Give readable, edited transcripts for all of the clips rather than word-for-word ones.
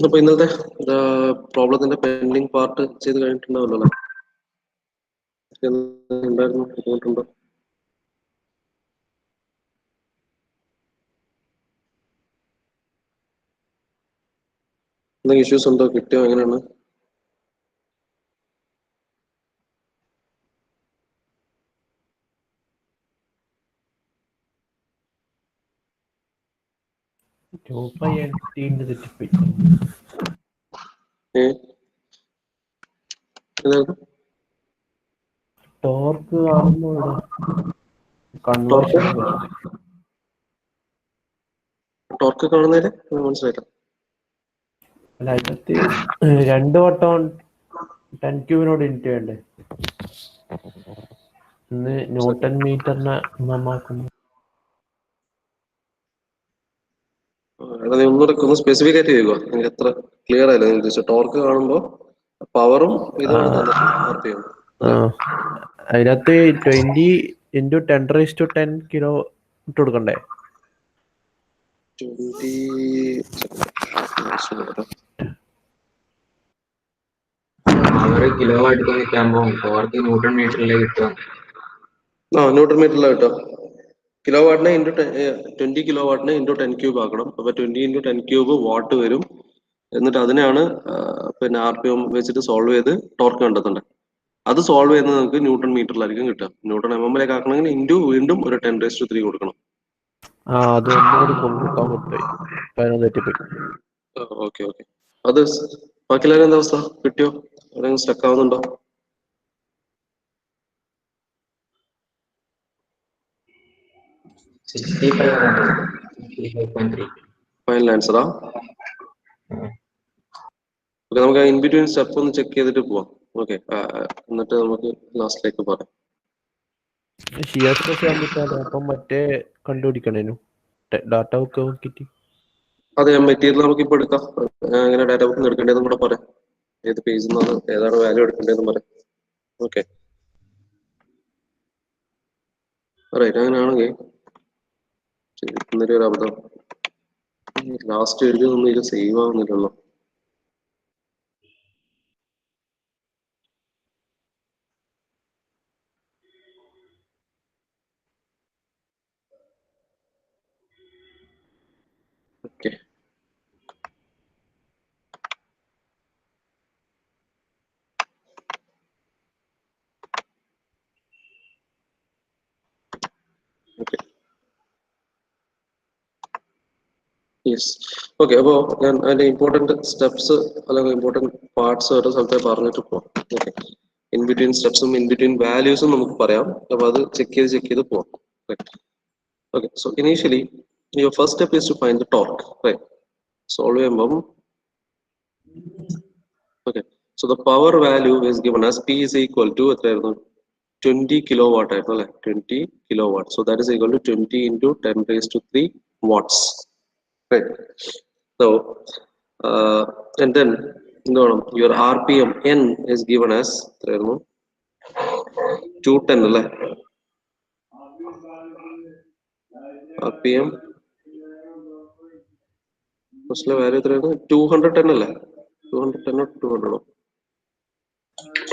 അപ്പൊ ഇന്നത്തെ പ്രോബ്ലത്തിന്റെ pending part ചെയ്ത് കഴിഞ്ഞിട്ടുണ്ടാവല്ലോ. ഉണ്ടായിരുന്നു, ബുദ്ധിമുട്ടുണ്ടോ? എന്തെങ്കിലും ഇഷ്യൂസ് ഉണ്ടോ? കിട്ടിയോ? എങ്ങനെയാണ്? ടോർക്ക് കാണുമ്പോൾ കൺവേർഷൻ ടോർക്ക് കാണുന്നതിന് മനസ്സിലായില്ല. അല്ല, അതിനകത്ത് 2 വട്ടം 10 ക്യൂബിനോട് ഇൻറ്റ് വേണ്ടേ? ഇന്ന് ന്യൂട്ടൺ മീറ്ററിനെ നന്നാക്കുന്നു. ഒന്നുകൂടെ ഒന്ന് സ്പെസിഫിക് ആയിട്ട് ചെയ്യുക. എനിക്ക് എത്ര ക്ലിയർ ആയില്ല. ഉദ്ദേശിച്ച ടോർക്ക് കാണുമ്പോൾ പവറും ഇതുമാണ് തന്നിട്ടുണ്ട്. അതിനകത്ത് 20 × 10⁻10 കിലോ ഇട്ട് കൊടുക്കണ്ടേ? 20 കിലോ വാട്ട് നിൽക്കുമ്പോൾ ടോർക്ക് ന്യൂട്ടൺ മീറ്ററിലേക്ക് കിട്ടുക. ന്യൂട്ടൺ മീറ്ററിലാണ് കിട്ടുക. കിലോ വാട്ടിനെ 20 കിലോ വാട്ടിനെ ഇൻറ്റു 10 ക്യൂബ് ആക്കണം. അപ്പൊ 20 × 10 ക്യൂബ് വാട്ട് വരും. എന്നിട്ട് അതിനെയാണ് പിന്നെ RPM വെച്ചിട്ട് സോൾവ് ചെയ്ത് ടോർക്ക് കണ്ടെത്തേണ്ടത്. അത് സോൾവ് ചെയ്യുന്നത് നമുക്ക് ന്യൂട്ടൺ മീറ്ററിലായിരിക്കും കിട്ടുക. ന്യൂട്ടൺ mm-ലേക്ക് ആക്കണമെങ്കിൽ ഇൻറ്റു വീണ്ടും ഒരു 10⁻³ കൊടുക്കണം. ഓക്കെ. അത് ബാക്കിയെല്ലാവരും എന്താ അവസ്ഥ? കിട്ടിയോ? ആരെങ്കിലും സ്റ്റക്ക് ആവുന്നുണ്ടോ? ഫൈനൽ ആൻസറാ? ഓക്കെ, നമുക്ക് ഇൻ ബിറ്റ്വീൻ സ്റ്റെപ്പ് ഒന്ന് ചെക്ക് ചെയ്തിട്ട് പോവാം. ഓക്കെ, എന്നിട്ട് നമുക്ക് ലാസ്റ്റിലേക്ക് പറയാം. മറ്റേ കണ്ടുപിടിക്കണേനു ഡാറ്റ ബുക്ക് നോക്കിട്ട്. അതെ, മെറ്റീരിയൽ നമുക്ക് ഇപ്പൊ എടുക്കാം. എങ്ങനെ ഡാറ്റ ബുക്ക് എടുക്കേണ്ടതെന്നും കൂടെ പറയാം. ഏത് പേജിൽ നിന്നാണ് ഏതാണ് വാല്യൂ എടുക്കേണ്ടതെന്ന് പറയാം. Okay, right. അങ്ങനെയാണെങ്കിൽ ഇന്നലെ ഒരു അബദ്ധം, ലാസ്റ്റ് എഴുതിയൊന്നും ഇത് സേവ് ആവുന്നില്ലല്ലോ. Okay, yes. ഓക്കെ, അപ്പോൾ ഞാൻ അതിന്റെ ഇമ്പോർട്ടൻറ്റ് സ്റ്റെപ്സ് അല്ലെങ്കിൽ ഇമ്പോർട്ടൻറ്റ് പാർട്സ് ഓരോ സ്ഥലത്തെ പറഞ്ഞിട്ട് പോവാം. ഓക്കെ, ഇൻ ബിറ്റ്വീൻ സ്റ്റെപ്സും ഇൻ ബിറ്റ്വീൻ വാല്യൂസും നമുക്ക് പറയാം. അപ്പോൾ അത് ചെക്ക് ചെയ്ത് പോവാം. Okay, so initially your first step is to find the torque. Right, solve ചെയ്യുമ്പം okay, so the power value is given as P is equal to എത്രയായിരുന്നു? 20 kilowatt ആയിരുന്നു അല്ലേ? 20 kilowatt. So that is equal to 20 × 10⁻³ watts. Right. So and then your RPM N is given as 210 അല്ലേ? RPM ഫസ്റ്റിലെ value എത്രയായിരുന്നു? 210 അല്ലേ? 210 or 200?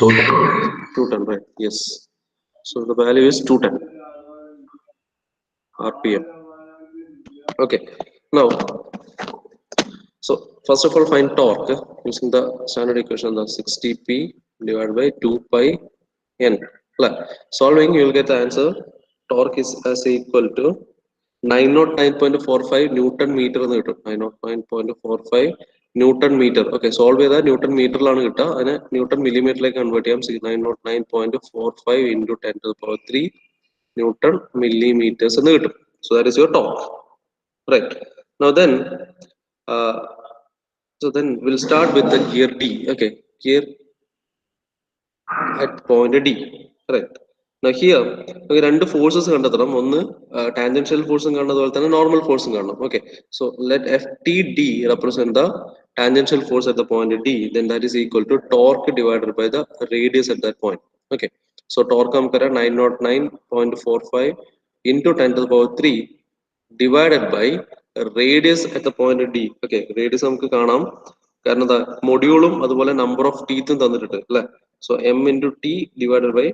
210, right? Yes. So the value is 210 RPM. Okay, now so first of all find torque using the standard equation, the 60P divided by 2πN. Solving, you will get the answer. Torque is as equal to 909.45 Newton meter. 909.45 Newton meter. Okay, solve ചെയ്താൽ newton മീറ്ററിലാണ് കിട്ടുക. അതിനെ newton മില്ലിമീറ്ററിലേക്ക് convert ചെയ്യാം. 909.45 × 10⁻³ Newton millimeters എന്ന് കിട്ടും. So that is your torque. Right. Now then we'll start with the gear D. Okay, gear at point D. Right. Now here okay, രണ്ട് forces കണ്ടെത്തണം. ഒന്ന് tangential ഫോഴ്സും കാണുന്ന പോലെ തന്നെ നോർമൽ ഫോഴ്സും കാണണം. Okay, so let FTD represent the tangential force at the point D. Then that is equal to torque divided by the radius at that point. Okay, so torque നമുക്കറിയാം 909.45 × 10⁻³ divided by radius at the point D. Okay, radius നമുക്ക് കാണാം, കാരണം എന്താ, മൊഡ്യൂളും അതുപോലെ number of ടീത്തും തന്നിട്ടുണ്ട് അല്ലെ. So M into T divided by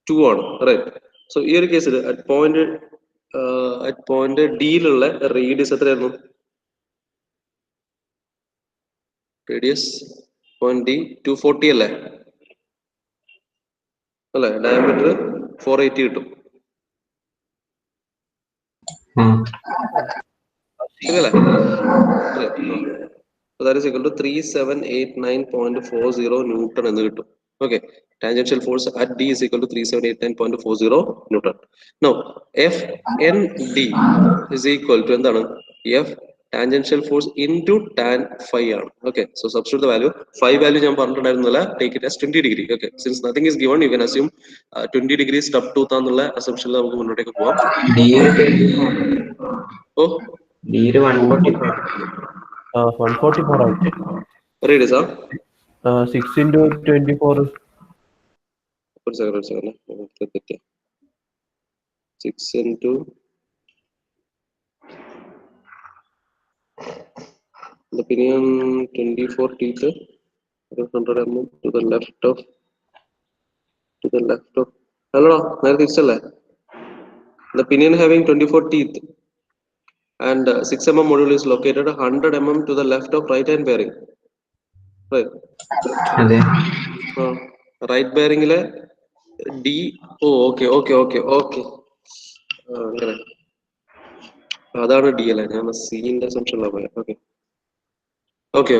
2 ആണ്, റൈറ്റ്. സോ ഈ ഒരു കേസിൽ അറ്റ് പോയിന്റ് ഡിയിലുള്ള റേഡിയസ് എത്രയായിരുന്നു? റേഡിയസ് പോയിന്റ് ഡി 240 അല്ലേ, അല്ലെ? ഡയമീറ്റർ 480 കിട്ടും, ശരിയല്ലേ? That is equal to 3789.40 Newton എന്ന് കിട്ടും. Okay, tangential force at D is equal to 3789.40 Newton. Now, FND is equal to എന്താണ്? F tangential force into tan phi ആണ്. Okay, so substitute the value. Phi value ഞാൻ പറഞ്ഞിട്ടുണ്ടായിരുന്നില്ല, take it as 20 degree. Okay, since nothing is given, you can assume 20 degree stub tooth ആണെന്നുള്ള assumption നമുക്ക് മുന്നോട്ടേക്ക് പോവാം. ഓ, 144 ആയിട്ട്. Radius 6 into 24. ഒരു second 6 into the pinion 24 teeth 100 mm to the left of hello, നേരെ തിരിച്ചല്ലേ? The pinion having 24 teeth and 6 mm module is located 100 mm to the left of right hand bearing, right? Right bearing ile D. Okay, അങ്ങനെ അതാണ് D അല്ലേ, ഞാൻ സീന്റെ അസംഷനിലാണ് പോയത്. Okay,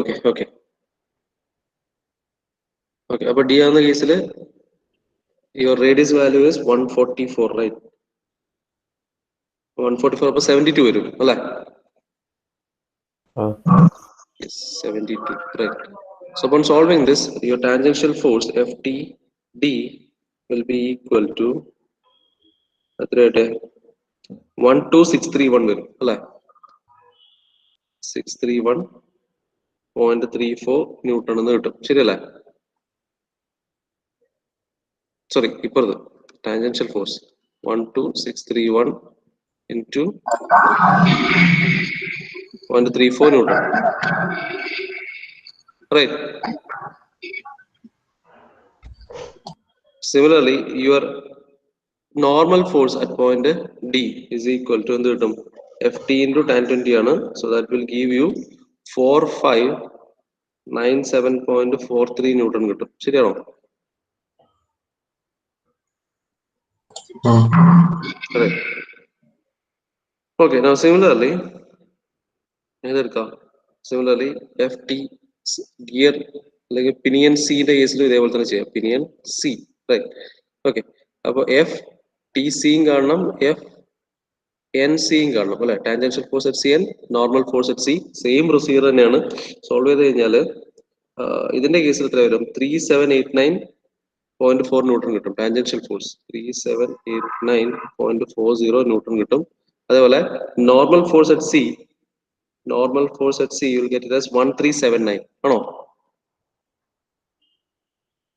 അപ്പൊ D ആവുന്ന കേസിൽ your radius value is 144, right? 144 അപ്പൊ 72 വരും അല്ലേ? 72, right? So upon solving this, your tangential force FTD will be equal to 12631 വരും അല്ലേ? 631.34 ന്യൂട്ടൺ എന്ന് കിട്ടും, ശരിയല്ലേ? സോറി, ഇപ്പുറത്ത് tangential force 12631 into 0.34 Newton, right? Similarly, your normal force at point D is equal to Ft into tan 20 ആണ്. So that will give you 4597.43 Newton കിട്ടും, ശരിയാണോ? Correct. Okay, now similarly FT gear like pinion C ന്റെ കേസിൽ ഇതേപോലെ തന്നെ ചെയ്യാം, pinion C, right? Okay, അപ്പോൾ FT C കാണണം, FNC കാണണം അല്ലെ? Tangential force at C and normal force at C, same procedure തന്നെയാണ്. സോൾവ് ചെയ്ത് കഴിഞ്ഞാൽ ഇതിന്റെ കേസിൽ എത്ര വരും? 3789.4 ന്യൂട്ടൺ കിട്ടും ടാൻജൻഷ്യൽ ഫോഴ്സ്, 3789.40 ന്യൂട്ടൺ കിട്ടും. അതേപോലെ normal force at C you will get it as 1379 ആണോ?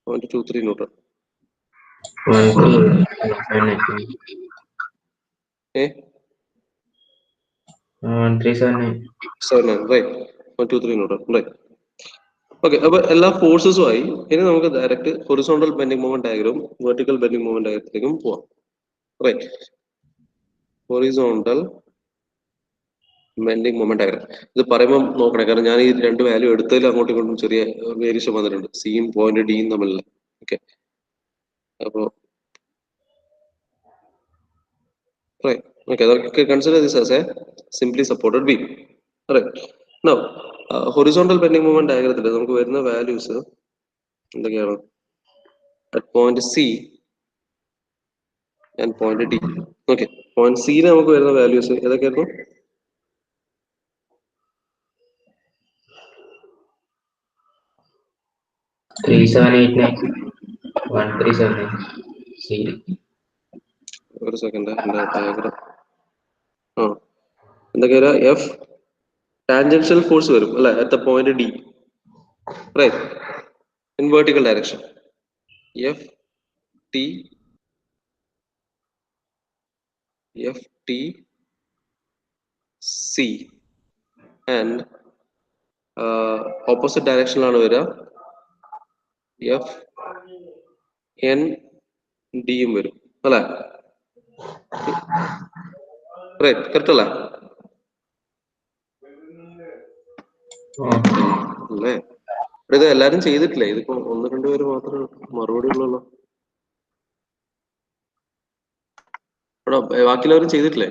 0.23 newton. 1379, right? 123 newton, right? Okay, അപ്പൊ എല്ലാ ഫോഴ്സസും ആയി. ഇനി നമുക്ക് direct horizontal bending moment diagram, vertical bending moment ഡയഗ്രത്തിലേക്കും പോവാം, right? Horizontal bending moment diagram ഇത് പറയുമ്പോൾ നോക്കണേ, കാരണം ഞാൻ ഈ രണ്ട് വാല്യൂ എടുത്തതിൽ അങ്ങോട്ടും ഇങ്ങോട്ടും ചെറിയ വേരിയേഷൻ വന്നിട്ടുണ്ട്, സിയും പോയിന്റ് ഡിയും തമ്മിലുള്ള. ഓക്കെ, അപ്പോ consider this as a simply supported beam, right? Now horizontal bending moment ഡയഗ്രത്തിൽ നമുക്ക് വരുന്ന വാല്യൂസ് എന്തൊക്കെയാണ്? at point C and point D. Okay, point C യിൽ നമുക്ക് വരുന്ന വാല്യൂസ് ഏതൊക്കെയായിരുന്നു? ഒരു സെക്കൻഡ്, ഡയഗ്രം എന്തൊക്കെയാ? എഫ് ടാൻജൻഷ്യൽ ഫോഴ്സ് വരും അല്ലെ at the point D, right? in vertical direction, FT C and opposite direction വരിക F N D വരും അല്ലേ? റൈറ്റ്, കറക്റ്റ് അല്ലേ? അല്ലേ? ഇത് എല്ലാരും ചെയ്തിട്ടില്ലേ? ഇതിപ്പോ 1-2 പേര് മാത്രമേ മറുപടി ഉള്ളല്ലോ. എടാ ബാക്കിയുള്ളവരും ചെയ്തിട്ടില്ലേ?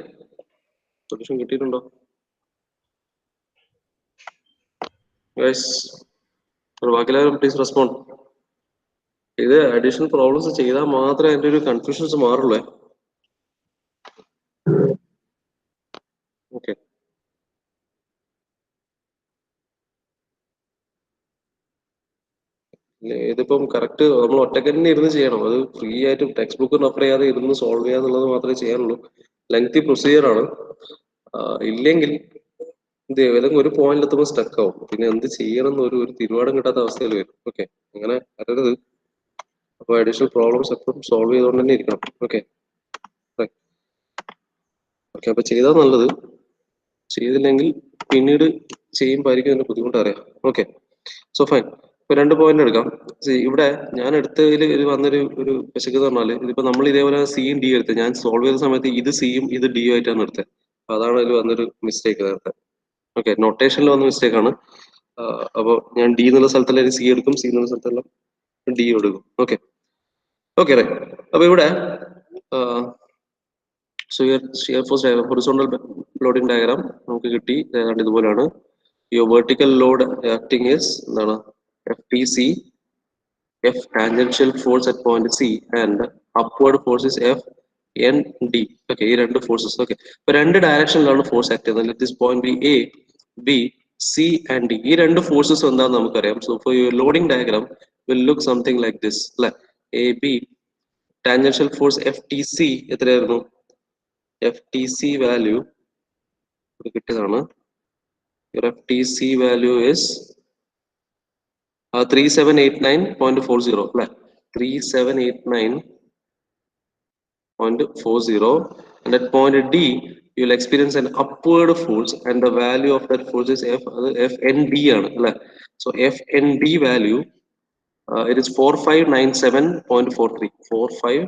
സൊല്യൂഷൻ കിട്ടിയിട്ടുണ്ടോ? ബാക്കിയുള്ളവരും പ്ലീസ് റെസ്പോണ്ട്. ഇത് അഡീഷണൽ പ്രോബ്ലംസ് ചെയ്താൽ മാത്രമേ അതിന്റെ ഒരു കൺഫ്യൂഷൻസ് മാറുള്ളൂ. ഓക്കെ, ഇതിപ്പം കറക്റ്റ് നമ്മൾ ഒറ്റയ്ക്ക് തന്നെ ഇരുന്ന് ചെയ്യണം. അത് ഫ്രീ ആയിട്ട് ടെക്സ്റ്റ് ബുക്ക് റെഫർ ചെയ്യാതെ ഇരുന്ന് സോൾവ് ചെയ്യാന്നുള്ളത് മാത്രമേ ചെയ്യാനുള്ളൂ. ലെങ്തി പ്രൊസീജിയർ ആണ്. ഇല്ലെങ്കിൽ ഇത് ഏതെങ്കിലും ഒരു പോയിന്റിൽ എത്തുമ്പോൾ സ്റ്റക്ക് ആവും. പിന്നെ എന്ത് ചെയ്യണം എന്ന് ഒരു തീരുമാനം കിട്ടാത്ത അവസ്ഥയിൽ വരും. ഓക്കെ, അങ്ങനെ വരരുത്. അപ്പൊ അഡീഷണൽ പ്രോബ്ലംസ് എപ്പോഴും സോൾവ് ചെയ്തുകൊണ്ട് തന്നെ ഇരിക്കണം. ഓക്കെ ഓക്കെ, അപ്പൊ ചെയ്താൽ നല്ലത്. ചെയ്തില്ലെങ്കിൽ പിന്നീട് ചെയ്യുമ്പോഴായിരിക്കും അതിന്റെ ബുദ്ധിമുട്ട് അറിയാം. Okay, so fine. ഇപ്പൊ 2 പോയിന്റ് എടുക്കാം. ഇവിടെ ഞാൻ എടുത്തതിൽ ഇത് വന്നൊരു പിശക് എന്ന് പറഞ്ഞാല്, ഇതിപ്പോ നമ്മൾ ഇതേപോലെ സിയും ഡി എടുത്തത്. ഞാൻ സോൾവ് ചെയ്ത സമയത്ത് ഇത് സിയും ഇത് ഡിയും ആയിട്ടാണ് എടുത്തത്. അതാണ് അതിൽ വന്നൊരു മിസ്റ്റേക്ക് നേരത്തെ. ഓക്കെ, നൊട്ടേഷനിൽ വന്ന മിസ്റ്റേക്ക് ആണ്. അപ്പോൾ ഞാൻ ഡി എന്നുള്ള സ്ഥലത്തല്ല സി എടുക്കും, സി എന്നുള്ള സ്ഥലത്തെല്ലാം ഡി എടുക്കും. Okay okay right. അപ്പൊ ഇവിടെ shear force horizontal loading diagram നമുക്ക് കിട്ടി. ഏതാണ്ട് ഇതുപോലെയാണ്. Your vertical load acting is എന്താണ്? FTC, F tangential force at point C and upward force is FND. Okay, ഈ 2 ഫോഴ്സസ്. ഓക്കെ, ഇപ്പൊ 2 ഡയറക്ഷനിലാണ് ഫോഴ്സ് ആക്ട് ചെയ്യുന്നത്. Let this point B A, B, C and D. ഈ 2 forces എന്താണെന്ന് നമുക്കറിയാം. So for your loading diagram will look something like this അല്ലെ? AB tangential force FTC എത്രയായിരുന്നു? FTC value കിട്ടിയതാണ്. Your FTC value is 3789.40 അല്ലെ? 3789.40. and at point D you will experience an upward force and the value of that force is FND ആണ് അല്ലെ? So FND value it is 4597.43.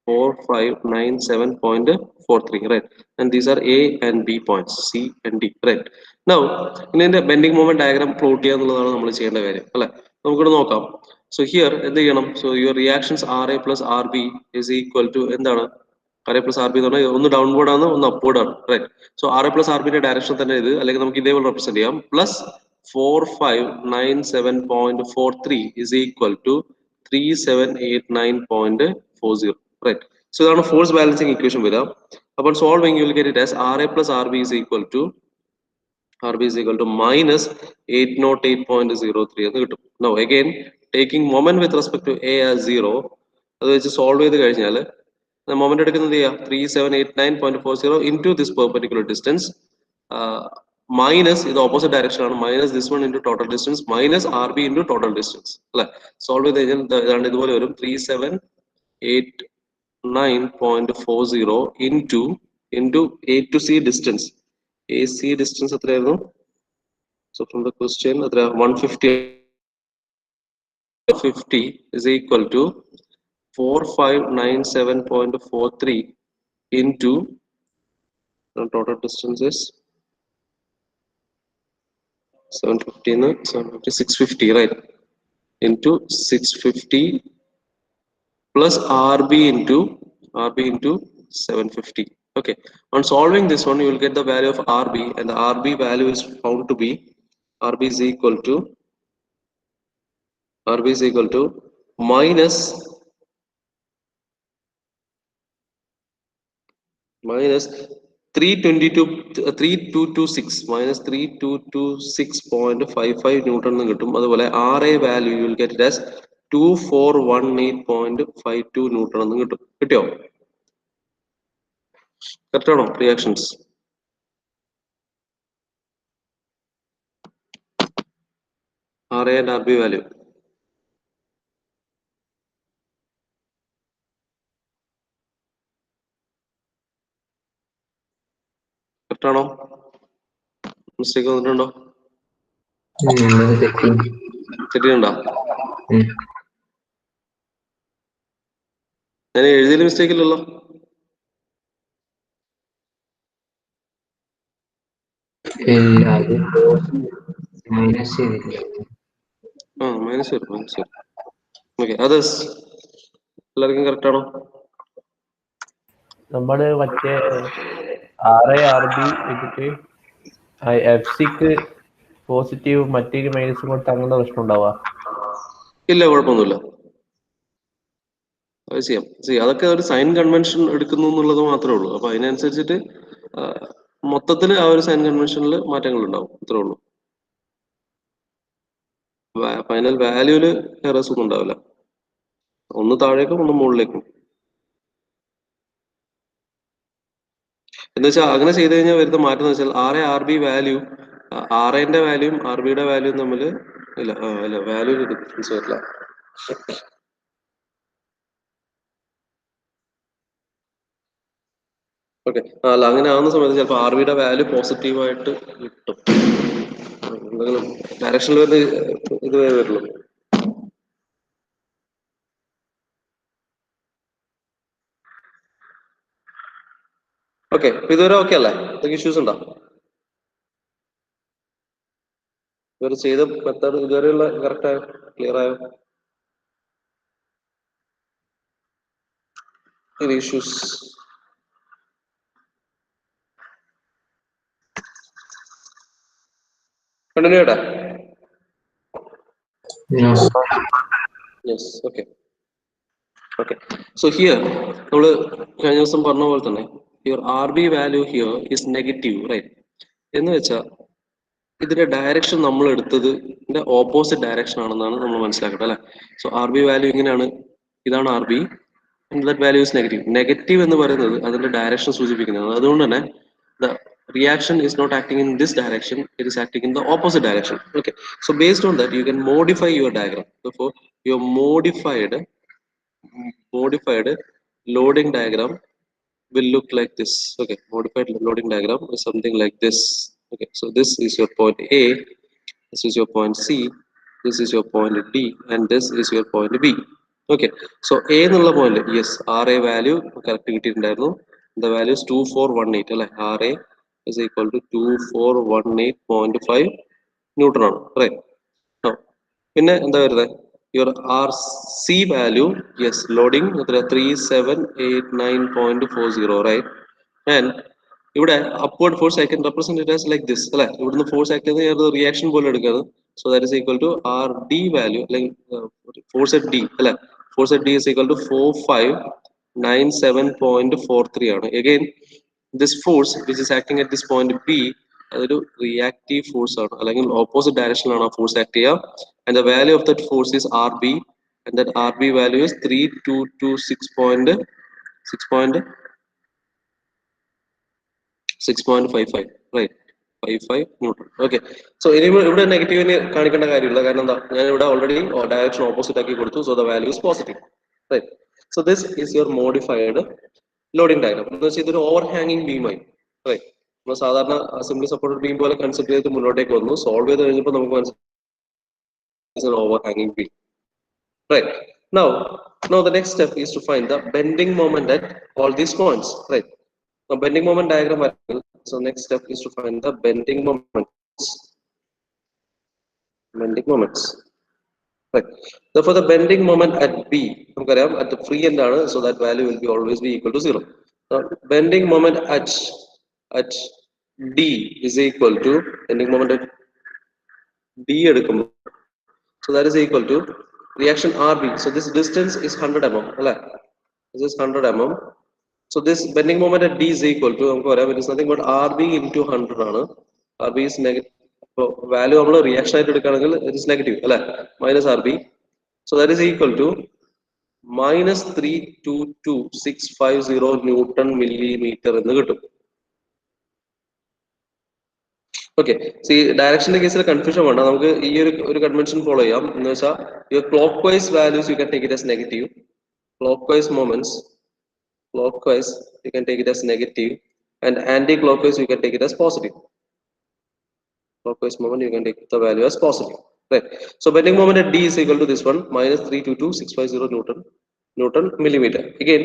4597.43, right? And these are A and B points, C and D, right? Now ഇതിന്റെ bending moment diagram plot ചെയ്യുക എന്നുള്ളതാണ് നമ്മൾ ചെയ്യേണ്ട കാര്യം അല്ലെ? നമുക്കിവിടെ നോക്കാം. So here എന്ത് ചെയ്യണം? So your reactions RA plus RB is equal to എന്താണ്? RA plus RB എന്ന് പറഞ്ഞാൽ ഒന്ന് ഡൗൺവേർഡ് ആണ്, ഒന്ന് അപ്വേർഡ് ആണ്, right? So RA plus RB ന്റെ ഡയറക്ഷൻ തന്നെ ഇത്, അല്ലെങ്കിൽ നമുക്ക് ഇതേപോലെ റെപ്രസെന്റ് ചെയ്യാം. Plus 4597.43 is equal to 3789.40. Right. So ഇതാണ് ഫോഴ്സ് ബാലൻസിങ് ഇക്വേഷൻ വരിക. അപ്പോൾ solving you will get it as RA plus RB is equal to minus 808.03 എന്ന് കിട്ടും. Now again taking moment with respect to A as 0, അത് വെച്ച് solve ചെയ്ത് കഴിഞ്ഞാൽ moment എടുക്കുന്നത് ചെയ്യാം 3789.40 into this perpendicular distance minus ഇത് ഓപ്പോസിറ്റ് ഡയറക്ഷൻ ആണ്, minus this one into total distance minus RB into total distance അല്ലെ? സോൾവ് ചെയ്ത് കഴിഞ്ഞാൽ ഇതാണ് ഇതുപോലെ വരും. 3789.40 into A to C distance. AC distance എത്രയായിരുന്നു? So from the question എത്ര? 150 is equal to 4597.43 into total distance is 650, right? Into 650 plus RB into 750. Okay, on solving this one you will get the value of RB, and the RB value is found to be RB is equal to minus 3226 minus 3226.55 Newton എന്ന് കിട്ടും. അതുപോലെ RA value you will get it as 2418.52 Newton എന്ന് കിട്ടും. കിട്ടിയോ? Correct ആണോ reactions? RA and RB value mistake വന്നിട്ടുണ്ടോ? തെറ്റിയിട്ടുണ്ടോ? ഞാൻ എഴുതിയതിൽ mistake ഇല്ലല്ലോ? മൈനസ് വരും. ഓക്കെ, അതേഴ്സ് എല്ലാവർക്കും കറക്റ്റ് ആണോ? നമ്മള് മറ്റേ RB വെച്ചിട്ട് FC-ക്ക് പോസിറ്റീവ് മറ്റൊരു മൈനസും കൊടുത്ത് അങ്ങനെ പ്രശ്നം ഉണ്ടാവുക? ഇല്ല, കുഴപ്പമൊന്നുമില്ല. അത് ചെയ്യാം. അതൊക്കെ ഒരു സൈൻ കൺവെൻഷൻ എടുക്കുന്നു എന്നുള്ളത് മാത്രമേ ഉള്ളൂ. അപ്പൊ അതിനനുസരിച്ചിട്ട് മൊത്തത്തിൽ ആ ഒരു സൈൻ കൺവെൻഷനിൽ മാറ്റങ്ങൾ ഉണ്ടാവും, അത്രേ ഉള്ളൂ. ഫൈനൽ വാല്യൂല് എറേഴ്സ് ഒന്നും ഉണ്ടാവില്ല. ഒന്ന് താഴേക്കും ഒന്ന് മുകളിലേക്കും. എന്ന് വെച്ചാൽ അങ്ങനെ ചെയ്ത് കഴിഞ്ഞാൽ വരുന്ന മാറ്റം എന്ന് വെച്ചാൽ RB വാല്യൂ, RAന്റെ വാല്യൂയും RBയുടെ വാല്യൂയും തമ്മിൽ ഇല്ല വാല്യൂ ഡിഫറൻസ് വരില്ല. ഓക്കെ, അല്ല അങ്ങനെ ആവുന്ന സമയത്ത് ചിലപ്പോൾ RBയുടെ വാല്യൂ പോസിറ്റീവായിട്ട് കിട്ടും. എന്തെങ്കിലും ഡയറക്ഷനിൽ വരുന്ന ഇത് വരുള്ളൂ. ഓക്കെ, ഇതുവരെ ഓക്കെ അല്ലേ? എന്തെങ്കിലും ഇഷ്യൂസ് ഉണ്ടോ? ഇവർ ചെയ്ത മെത്തേഡ് ഇതുവരെയുള്ള കറക്റ്റ് ആയോ? ക്ലിയർ ആയോ? ഇഷ്യൂസ് കണ്ടിന്യൂ ചെയ്യട്ടെ? Yes, okay. സോ ഹിയർ നമ്മള് കഴിഞ്ഞ ദിവസം പറഞ്ഞ പോലെ തന്നെ your RB value here is negative, right? എന്ന് വെച്ചാൽ ഇതിന്റെ ഡയറക്ഷൻ നമ്മൾ എടുത്തതിന്റെ ഓപ്പോസിറ്റ് ഡയറക്ഷൻ ആണെന്നാണ് നമ്മൾ മനസ്സിലാക്കേണ്ടത്, അല്ലെ? സോ RB വാല്യൂ ഇങ്ങനെയാണ്, ഇതാണ് RB, that value is negative. Negative എന്ന് പറയുന്നത് അതിന്റെ ഡയറക്ഷൻ സൂചിപ്പിക്കുന്നതാണ്. അതുകൊണ്ട് തന്നെ the reaction is not acting in this direction, it is acting in the opposite direction. Okay, so based on that you can modify your diagram. Therefore your modified loading diagram will look like this. Okay, modified loading diagram is something like this. Okay, so this is your point A, this is your point C, this is your point D, and this is your point B. Okay, so A എന്നുള്ള point, yes, RA value correct കിട്ടിയിട്ടുണ്ടായിരുന്നു. The value is 2418, അല്ലെ? RA is equal to 2418.5 Newton ആണ്, right? പിന്നെ എന്താ വരുന്നത്? Your RC value, yes, loading 3789.40, right? And ഇവിടെ upward force I can represent it as like this, അല്ലെ? ഇവിടുന്ന് ഫോഴ്സ് ആക്ട് ചെയ്ത് റിയാക്ഷൻ പോലെ എടുക്കുന്നത്. So that is equal to RD value, like force at D, അല്ലെ? Force at D is equal to 4597.43 ആണ്. Again, this force which is acting at this point B, അതൊരു reactive force ആണ്, അല്ലെങ്കിൽ opposite ഡയറക്ഷനിലാണ് ആ force act ചെയ്യുക. And the value of that force is RB, and that RB value is 6.55, right? 55 Newton. Okay, so ഇവിടെ നെഗറ്റീവിന് കാണിക്കേണ്ട കാര്യമില്ല, കാരണം എന്താ, ഞാൻ ഇവിടെ ഓൾറെഡി ഡയറക്ഷൻ ഓപ്പോസിറ്റ് ആക്കി കൊടുത്തു. So the value is positive, right? So this is your modified loading diagram. എന്ന് വെച്ചാൽ ഇതൊരു ഓവർ ഹാങ്ങിങ് ബീമായി, റൈറ്റ്? നമ്മൾ സാധാരണ സിംപ്ലി സപ്പോർട്ടഡ് ബീം പോലെ കൺസിഡർ ചെയ്ത് മുന്നോട്ടേക്ക് വന്നു. സോൾവ് ചെയ്ത് കഴിഞ്ഞപ്പോൾ നമുക്ക് മനസ്സിലായി an overhanging beam, right? Now the next step is to find the bending moment at all these points, right? Now bending moment diagram, so next step is to find the bending moments, right? Therefore the bending moment at B, at the free end, so that value will be always be equal to 0. Now bending moment at D is equal to bending moment at D എടുക്കുമ്പോൾ, so that is equal to reaction RB. So this distance is 100 mm, this is 100 mm. So this bending moment at D is equal to, it is nothing but RB into 100 ആണ്. RB is negative. So value നമ്മൾ reaction ആയിട്ട് എടുക്കുകയാണെങ്കിൽ it is negative, അല്ലെ? Minus RB. So that is equal to minus 322,650 Newton millimeter എന്ന് കിട്ടും. Okay, C ഡയറക്ഷന്റെ കേസിൽ confusion വേണ്ട, നമുക്ക് ഈ ഒരു കൺവെൻഷൻ ഫോളോ ചെയ്യാം. എന്ന് വെച്ചാൽ your clock vice values you can take it as negative, clock vice moments you can take it as negative, and anti-clockwise you can take it as positive. clockwise moment, you can take the value as positive. Right. So bending moment at D is equal to this one, minus 322,650 Newton millimeter. Again,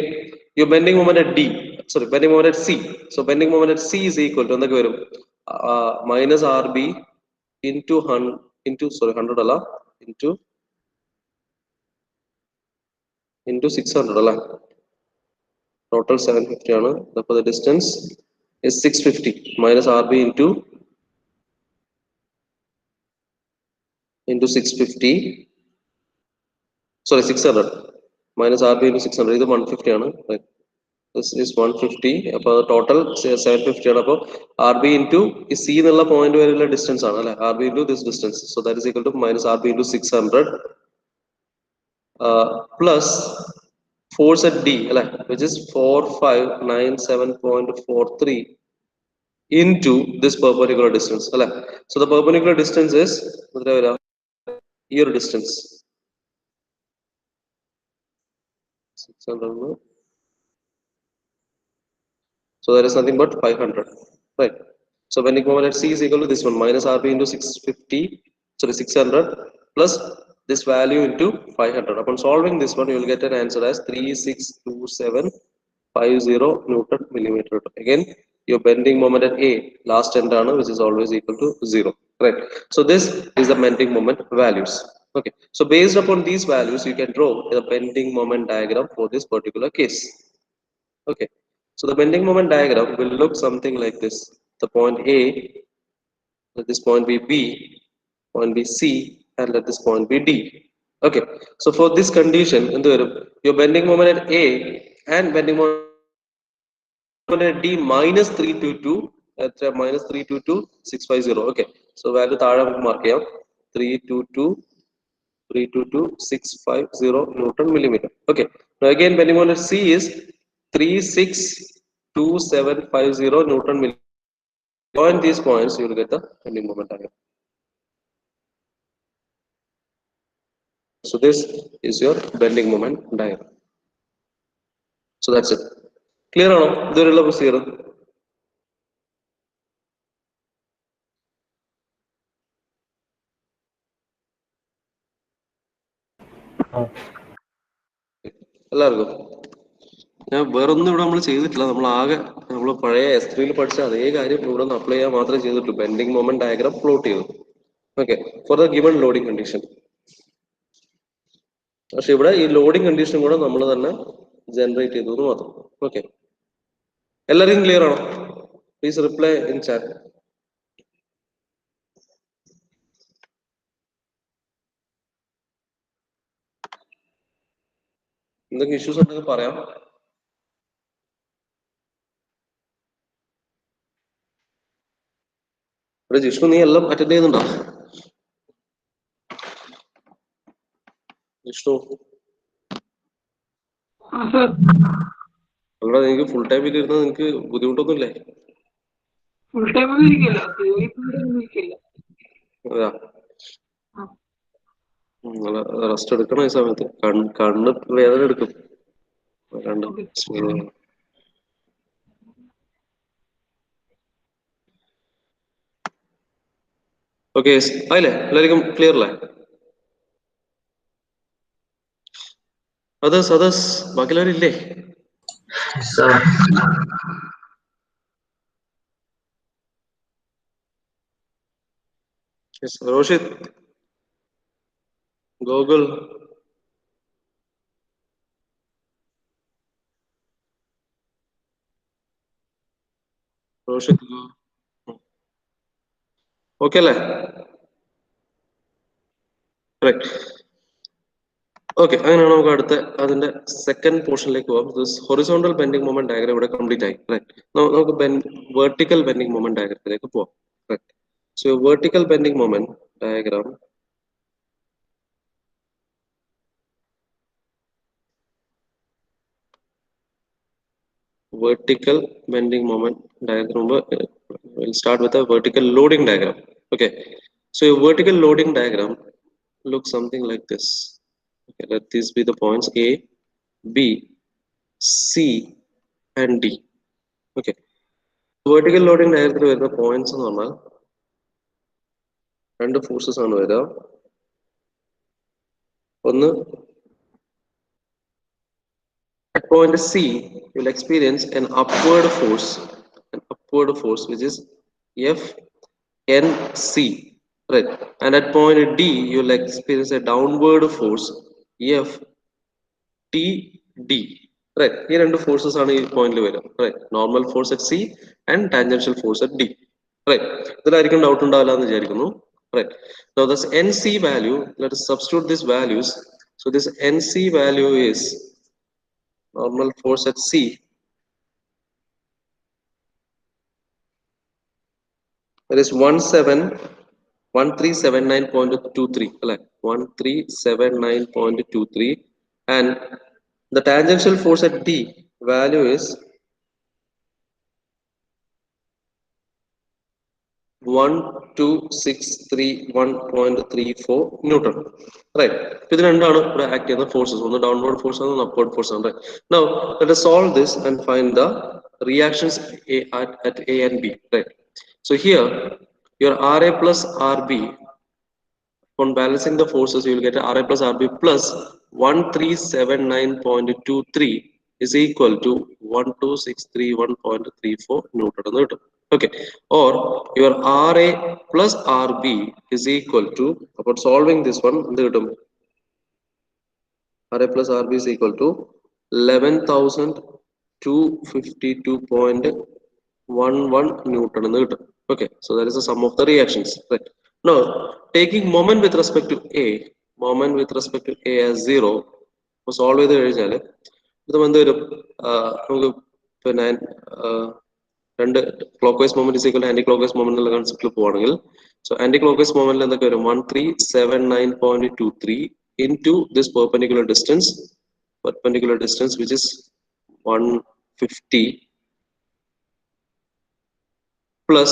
your bending moment at D, sorry, bending moment at C. So bending moment at C is equal to minus RB into 100 into 600 total 750 ആണ്. Therefore the distance is 650 minus RB into 650, sorry, 600 minus RB into 600, ഇത് 150 ആണ്. Right. This is 150. അപ്പോൾ total 750 ആണ്. അപ്പോൾ RB into ഈ C എന്നുള്ള point വരെയുള്ള distance ആണ് അല്ലെ, RB into this distance. So that is equal to minus RB into 600 plus force at D, which is 4597.43 into this perpendicular distance. So the perpendicular distance is your distance. 600. So there is nothing but 500. Right. So bending moment at C is equal to this one, minus RB into 600 plus this value into 500. Upon solving this one, you will get an answer as 362750 Newton millimeter. Again, your bending moment at A, last end, which is always equal to 0. Right. So this is the bending moment values. Okay. So based upon these values, you can draw the bending moment diagram for this particular case. Okay. So the bending moment diagram will look something like this. The point A, let this point be B, point B C, and let this point be D. Okay. So for this condition, your bending moment at A and bending moment at D minus 322, minus 322,650. Okay. So value mark here, 322,650 Newton millimeter. Okay. Now again, bending moment at C is 362750 Newton millimeter. Join these points, you will get the bending moment diagram. So this is your bending moment diagram. So that's it. Clear or no? There is a എല്ലാവർക്കും ഞാൻ വേറൊന്നും ഇവിടെ നമ്മൾ ചെയ്തിട്ടില്ല. നമ്മൾ പഴയ S3 പഠിച്ച അതേ കാര്യം ഇവിടെ ഒന്ന് അപ്ലൈ ചെയ്യാൻ മാത്രമേ ചെയ്തിട്ടുള്ളൂ. ബെൻഡിങ് മൊമെന്റ് ഡയഗ്രാം പ്ലോട്ട് ചെയ്തു. Okay, for the given loading condition. പക്ഷെ ഇവിടെ ഈ ലോഡിംഗ് കണ്ടീഷൻ കൂടെ നമ്മൾ തന്നെ ജനറേറ്റ് ചെയ്തു എന്ന് മാത്രം. ഓക്കെ, എല്ലാവർക്കും ക്ലിയർ ആണോ? Please reply in chat. എന്തെങ്കിലും ഇഷ്യൂസ് ഉണ്ടെങ്കിൽ പറയാം. ജിഷ്ണു, നീ എല്ലാം അറ്റൻഡ് ചെയ്യുന്നുണ്ടോ? ജിഷ്ണു, അല്ല നിനക്ക് ഫുൾ ടൈം ഇരുന്നത് നിനക്ക് ബുദ്ധിമുട്ടൊന്നുമില്ലേ? അതാ, റെസ്റ്റ് എടുക്കണം ഈ സമയത്ത്. കണ്ണ് വേദന എടുക്കും. ഓക്കെ, ആയില്ലേ? എല്ലാവർക്കും ക്ലിയർ അല്ലേ? അതേഴ്സ് ബാക്കിയുള്ളവരില്ലേ? റോഷിത്, ഗോകുൽ, റോഷിത്, ഓക്കെ അല്ലേ? ഓക്കെ, അങ്ങനെയാണ് നമുക്ക് അടുത്ത അതിന്റെ സെക്കൻഡ് പോർഷനിലേക്ക് പോകാം. ഹൊറിസോണ്ടൽ ബെൻഡിങ് മൊമെന്റ് ഡയഗ്രാം ഇവിടെ കംപ്ലീറ്റ് ആയി. നമുക്ക് വെർട്ടിക്കൽ ബെൻഡിങ് മൊമെന്റ് ഡയഗ്രത്തിലേക്ക് പോവാം. So vertical bending moment diagram we'll start with a vertical loading diagram. Okay, so your vertical loading diagram looks something like this. Okay, let these be the points A, B, C, and D. Okay, vertical loading diagram where the points are normal. രണ്ട് forces ആണ് വരിക. ഒന്ന് at point C, you will experience an upward force which is FNC, right? And at point D, you will experience a downward force FTD, right? Here two forces are in point level, right? Normal force at C and tangential force at D, right? There are doubt right? Now this NC value, let us substitute these values. So this NC value is normal force at C that is 1379.23, 1379.23, and the tangential force at D value is 12631.34 Newton, right? This is the forces, one the downward force and the upward force, right? Now let us solve this and find the reactions at A and B, right? So here your RA plus RB, on balancing the forces, you will get RA plus RB plus 1379.23 is equal to 12631.34 Newton. Okay, or your RA plus RB is equal to, upon solving this one, RA plus RB is equal to 11,252.11 Newton. Okay, so that is the sum of the reactions, right? Now, taking moment with respect to A as 0, for solve the result, clockwise moment is equal to anti-clockwise moment concept. So anti-clockwise moment 1379.23 into this perpendicular distance which is 150 plus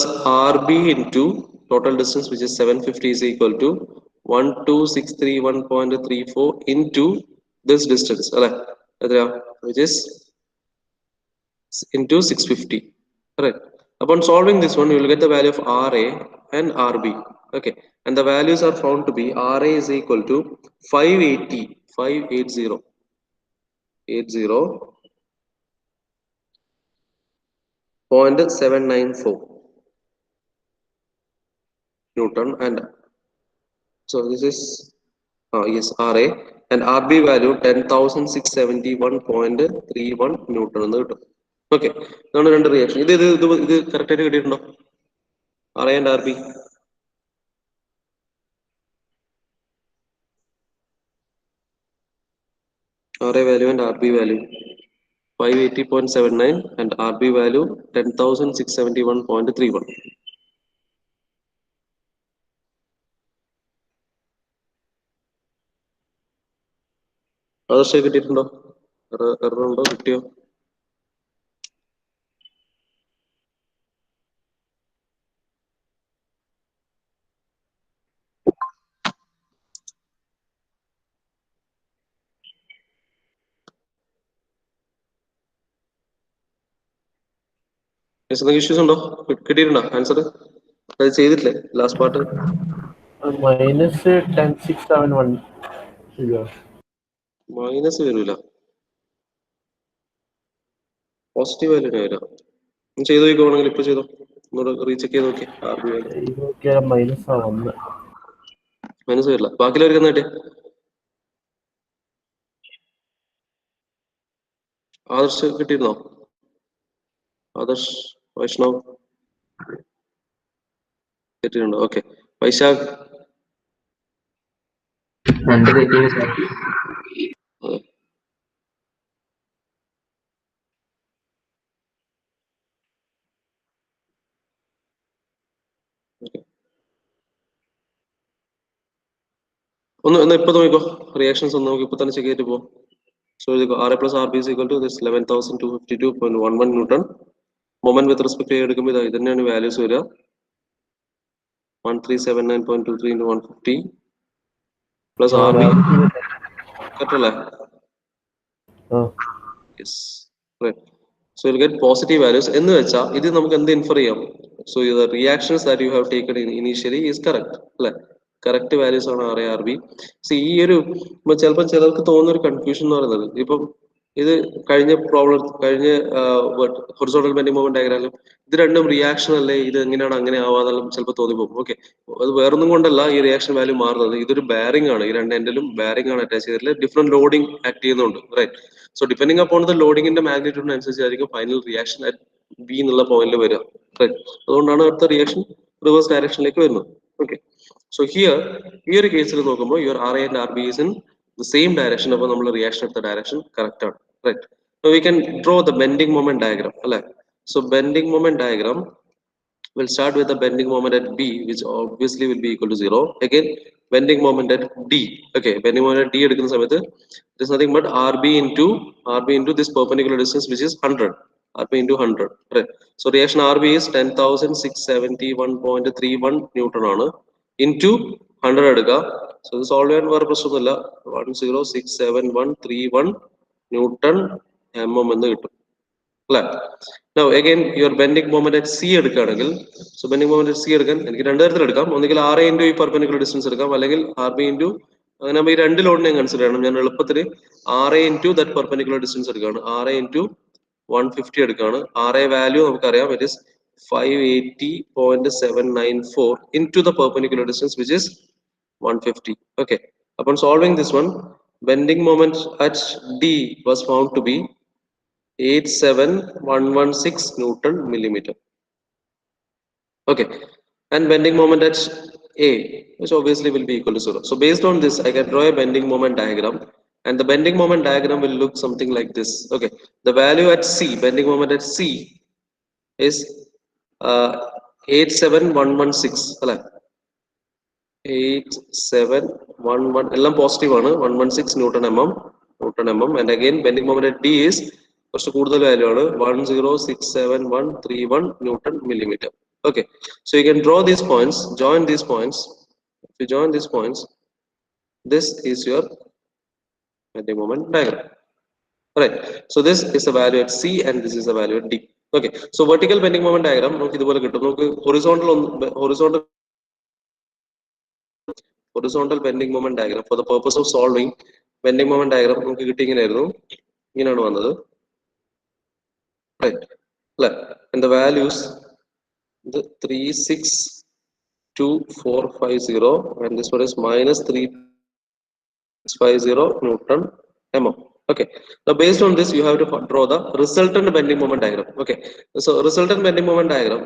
RB into total distance which is 750 is equal to 12631.34 into this distance, which is into 650, right? Upon solving this one, you will get the value of RA and RB, okay? And the values are found to be RA is equal to 580.794 Newton, and so this is yes, RA, and RB value 10,671.31 Newton. Okay, now two reaction. This correct RA and RB. RA value and RB value 580.79 and RB value 10,671.31. Other shake it video. Is there issues on answer? Last part. Minus 10,671. Minus positive value. Recheck minus minus Others Others Vaishnav. Okay. Vaishak. Okay. Reactions on the so RA plus RB is equal to this 11,252.11 Newton. Moment with respect to the values 1379.23 into 150 plus RB. Yes, right. So you'll get positive values. എന്ന് വെച്ചാൽ ഇത് നമുക്ക് എന്ത് infer ചെയ്യാം? So the reactions that you have taken initially is correct. അല്ലെ? Correct values ആണ് RA RB. ഈ ഒരു ചിലപ്പോൾ ചിലർക്ക് തോന്നുന്ന ഒരു കൺഫ്യൂഷൻ എന്ന് പറയുന്നത് ഇപ്പം ഇത് കഴിഞ്ഞ പ്രോബ്ലം കഴിഞ്ഞ ഹൊറിസോണ്ടൽ ബെൻഡിങ് മൊമെന്റ് ഡയഗ്രാമിലും ഇത് രണ്ടും റിയാക്ഷൻ അല്ലേ, ഇത് എങ്ങനെയാണ് അങ്ങനെ ആവാതെല്ലാം ചിലപ്പോൾ തോന്നിപ്പോകും. ഓക്കെ, അത് വേറൊന്നും കൊണ്ടല്ല ഈ റിയാക്ഷൻ വാല്യൂ മാറുന്നത്, ഇതൊരു ബാരിംഗ് ആണ്, ഈ രണ്ട് എൻഡിലും ബാരിംഗ് ആണ് അറ്റാച്ച് ചെയ്തിട്ടുള്ള ഡിഫറെന്റ് ലോഡിംഗ് ആക്ട് ചെയ്യുന്നുണ്ട്, right? So depending upon the ലോഡിങ്ങിന്റെ മാഗ്നിറ്റ്യൂഡിനനുസരിച്ചായിരിക്കും ഫൈനൽ റിയാക്ഷൻ അറ്റ് ബി എന്നുള്ള പോയിന്റിൽ വരിക, റൈറ്റ്? അതുകൊണ്ടാണ് അടുത്ത റിയാക്ഷൻ റിവേഴ്സ് ഡയറക്ഷനിലേക്ക് വരുന്നത്. ഓക്കെ, സോ ഹിയർ ഈ ഒരു കേസിൽ നോക്കുമ്പോൾ your RA and RB is in the same direction. അപ്പോൾ നമ്മൾ റിയാക്ഷൻ എടുത്ത ഡയറക്ഷൻ കറക്റ്റ് ആണ്, right? So we can draw the bending moment diagram, അല്ലെ? So bending moment diagram will start with the bending moment at B, which obviously will be equal to 0. Again, bending moment at D. Okay, bending moment at D എടുക്കുന്ന സമയത്ത് it is nothing but RB into this perpendicular distance, which is 100. RB into 100, right? So reaction RB is 10,671.31 Newton ആണ്, into 100 എടുക്കുക. So this solve ചെയ്യാൻ വേറെ പ്രശ്നമൊന്നുമില്ല, 10,671.31 Newton mm എന്ന് കിട്ടും, അല്ലെ? Now again your bending moment at C എടുക്കുകയാണെങ്കിൽ, so bending moment at C എടുക്കാൻ എനിക്ക് രണ്ട് തരത്തിൽ എടുക്കാം. ഒന്നുകിൽ RA into ഈ perpendicular distance എടുക്കാം, അല്ലെങ്കിൽ RB into, അങ്ങനെ ഈ രണ്ട് ലോഡിനെ കൺസിഡർ ചെയ്യണം. ഞാൻ എളുപ്പത്തിൽ RA into that perpendicular distance എടുക്കുകയാണ്, RA into 150 എടുക്കുകയാണ്. RA വാല്യൂ നമുക്കറിയാം, it is 580.794 into the perpendicular distance, which is 150. Okay, upon solving this one, bending moment at D was found to be 87116 Newton millimeter. Okay, and bending moment at A, which obviously will be equal to 0. So based on this, I can draw a bending moment diagram, and the bending moment diagram will look something like this. Okay, the value at C, bending moment at C is 87116, അല്ലെ? 8711 എല്ലാം positive ആണ്, 116 Newton mm, and again bending moment at D is കുറച്ച് കൂടുതൽ value ആണ്, 10,671.31 Newton millimeter. Okay, so you can draw these points, join these points. If you join these points, this is your bending moment diagram, right? So this is the value at C and this is the value at D. Okay, so vertical bending moment diagram നമുക്ക് ഇതുപോലെ കിട്ടും. നമുക്ക് horizontal bending moment diagram for the purpose of solving bending moment diagram നമുക്ക് കിട്ടി ഇങ്ങനെയായിരുന്നു, ഇങ്ങനെയാണ് വന്നത്, right? And the values, the 362,450 and this one is minus 350 Newton mm. Okay, now based on this you have to draw the resultant bending moment diagram. Okay, so resultant bending moment diagram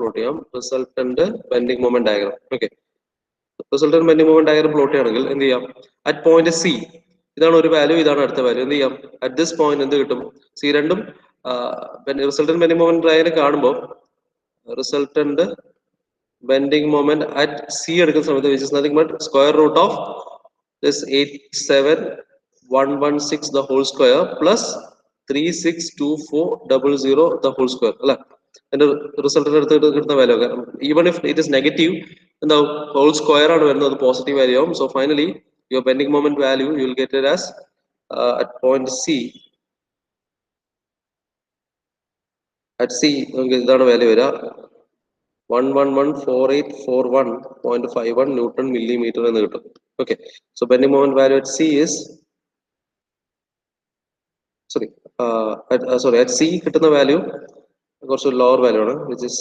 plot ചെയ്യാം, resultant bending moment diagram. Okay, resultant bending moment diagram plot ചെയ്യണമെങ്കിൽ എന്ത് ചെയ്യാം? at point C ഇതാണ് ഒരു value, ഇതാണ് അടുത്ത value. എന്ത് ചെയ്യാം? at this point എന്ത് കിട്ടും? C രണ്ടും resultant bending moment diagram കാണുമ്പോൾ resultant bending moment at C എടുക്കുന്ന സമയത്ത്, which is nothing but square root of this 87116 the whole square plus 362400 the whole square, അല്ലെ? അതിന്റെ റിസൾട്ടിന് എടുത്തിട്ട് കിട്ടുന്ന value, even if it is negative, എന്താ whole square ആണ് വരുന്നത്, പോസിറ്റീവ് വാല്യൂ ആവും. So finally your bending moment value U will get it as at point C. at C നമുക്ക് ഇതാണ് വാല്യൂ വരിക, 1114841.51 Newton millimeter എന്ന് കിട്ടും. Okay, so bending moment value at C is at C കിട്ടുന്ന value കുറച്ച് lower value ആണ്, which is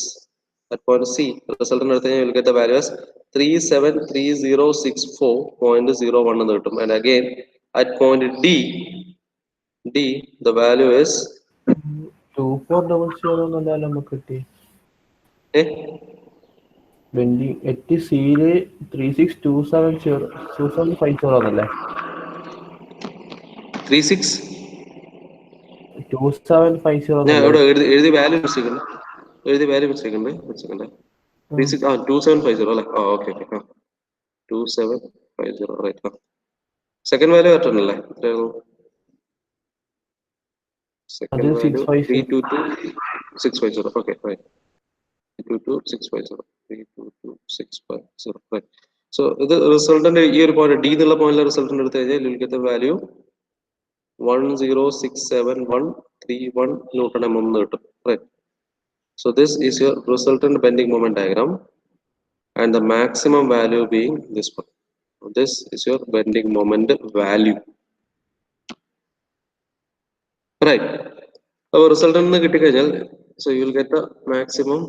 at point C. റിസൾട്ടിന് എടുത്ത് കഴിഞ്ഞാൽ you will get the value as 373064.01 എന്ന് കിട്ടും. And again at point D the value is 2400 എന്നല്ല നമുക്ക് കിട്ടി. ബെൻഡിങ് എറ്റ് സിയില് 362750 ആണല്ലേ? 362750 ഞാൻ ഇവിടെ എഴുതി വാല്യൂ മിസ്റ്റേക്ക് ഉണ്ട്, 2750 അല്ലേ? Okay 2750, right. Second value correct അല്ലേ? Second value 322650. Okay, right, 322650, 322650, right. So ഇത് റിസൾട്ടിന്റെ ഈ ഒരു പോയിന്റ് D എന്നുള്ള പോയിന്റിലെ റിസൾട്ടിന്റെ എടുത്ത് കഴിഞ്ഞാൽ you will get the value 10671 0.31 Newton mm എന്ന് കിട്ടും. Right. So this is your resultant bending moment diagram, and the maximum value being this one. This is your bending moment value. Right. Our resultant എന്ന് കിട്ടിക്കഴിഞ്ഞാൽ, so you will get the maximum.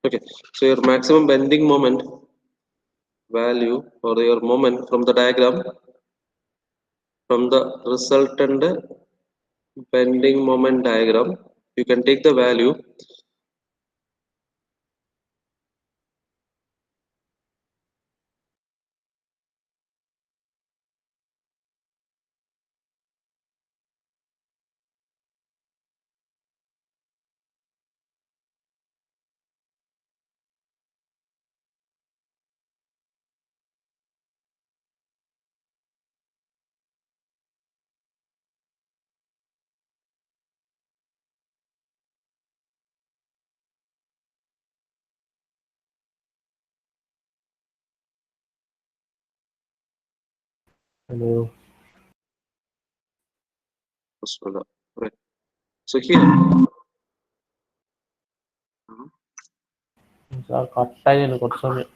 Okay, so your maximum bending moment value, or your moment from the diagram, from the resultant bending moment diagram, you can take the value hello. right. So here, കട്ടായിരുന്നു കുറച്ച് സമയം.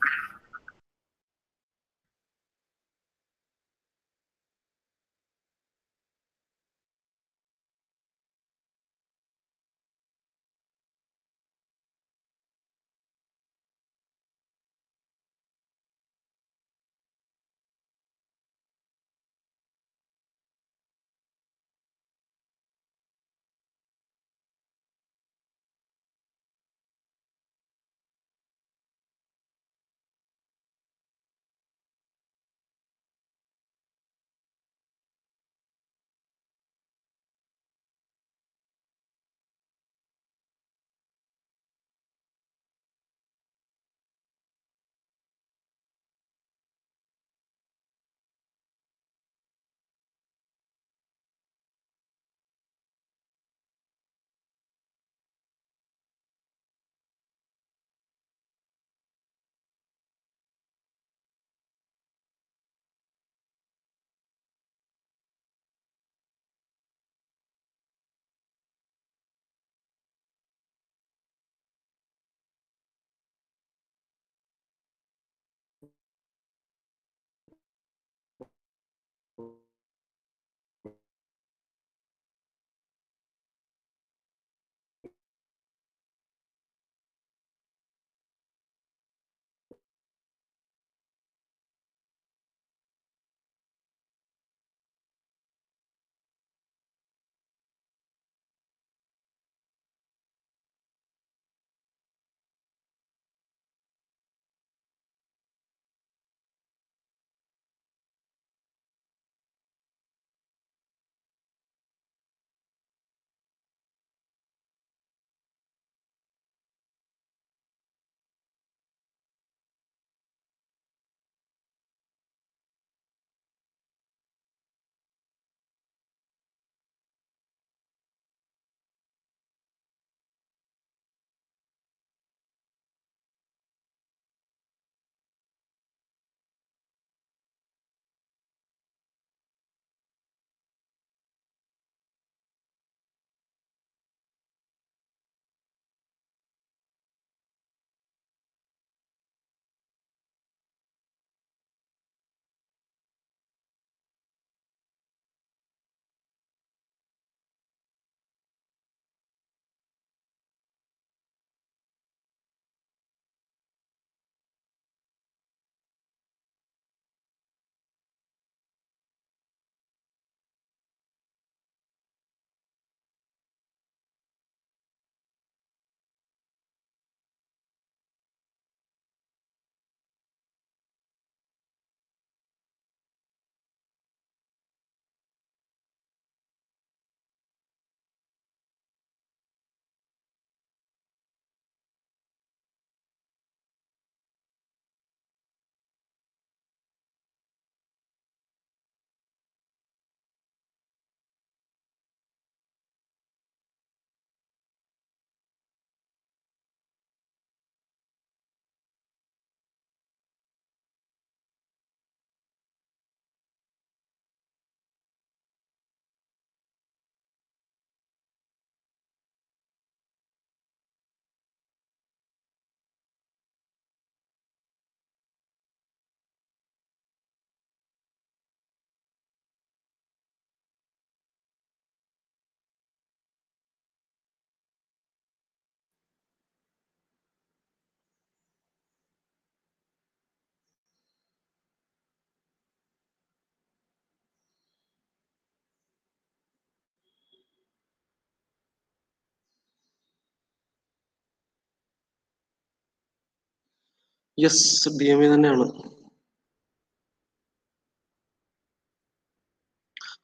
Yes, DMA തന്നെയാണ്.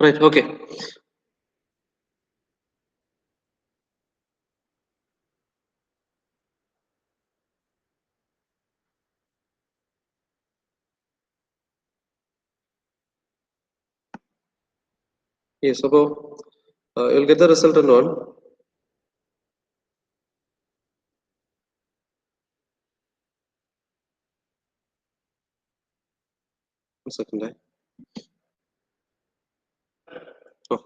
Right, okay. Yes, so you'll get the result in one. One second. Oh.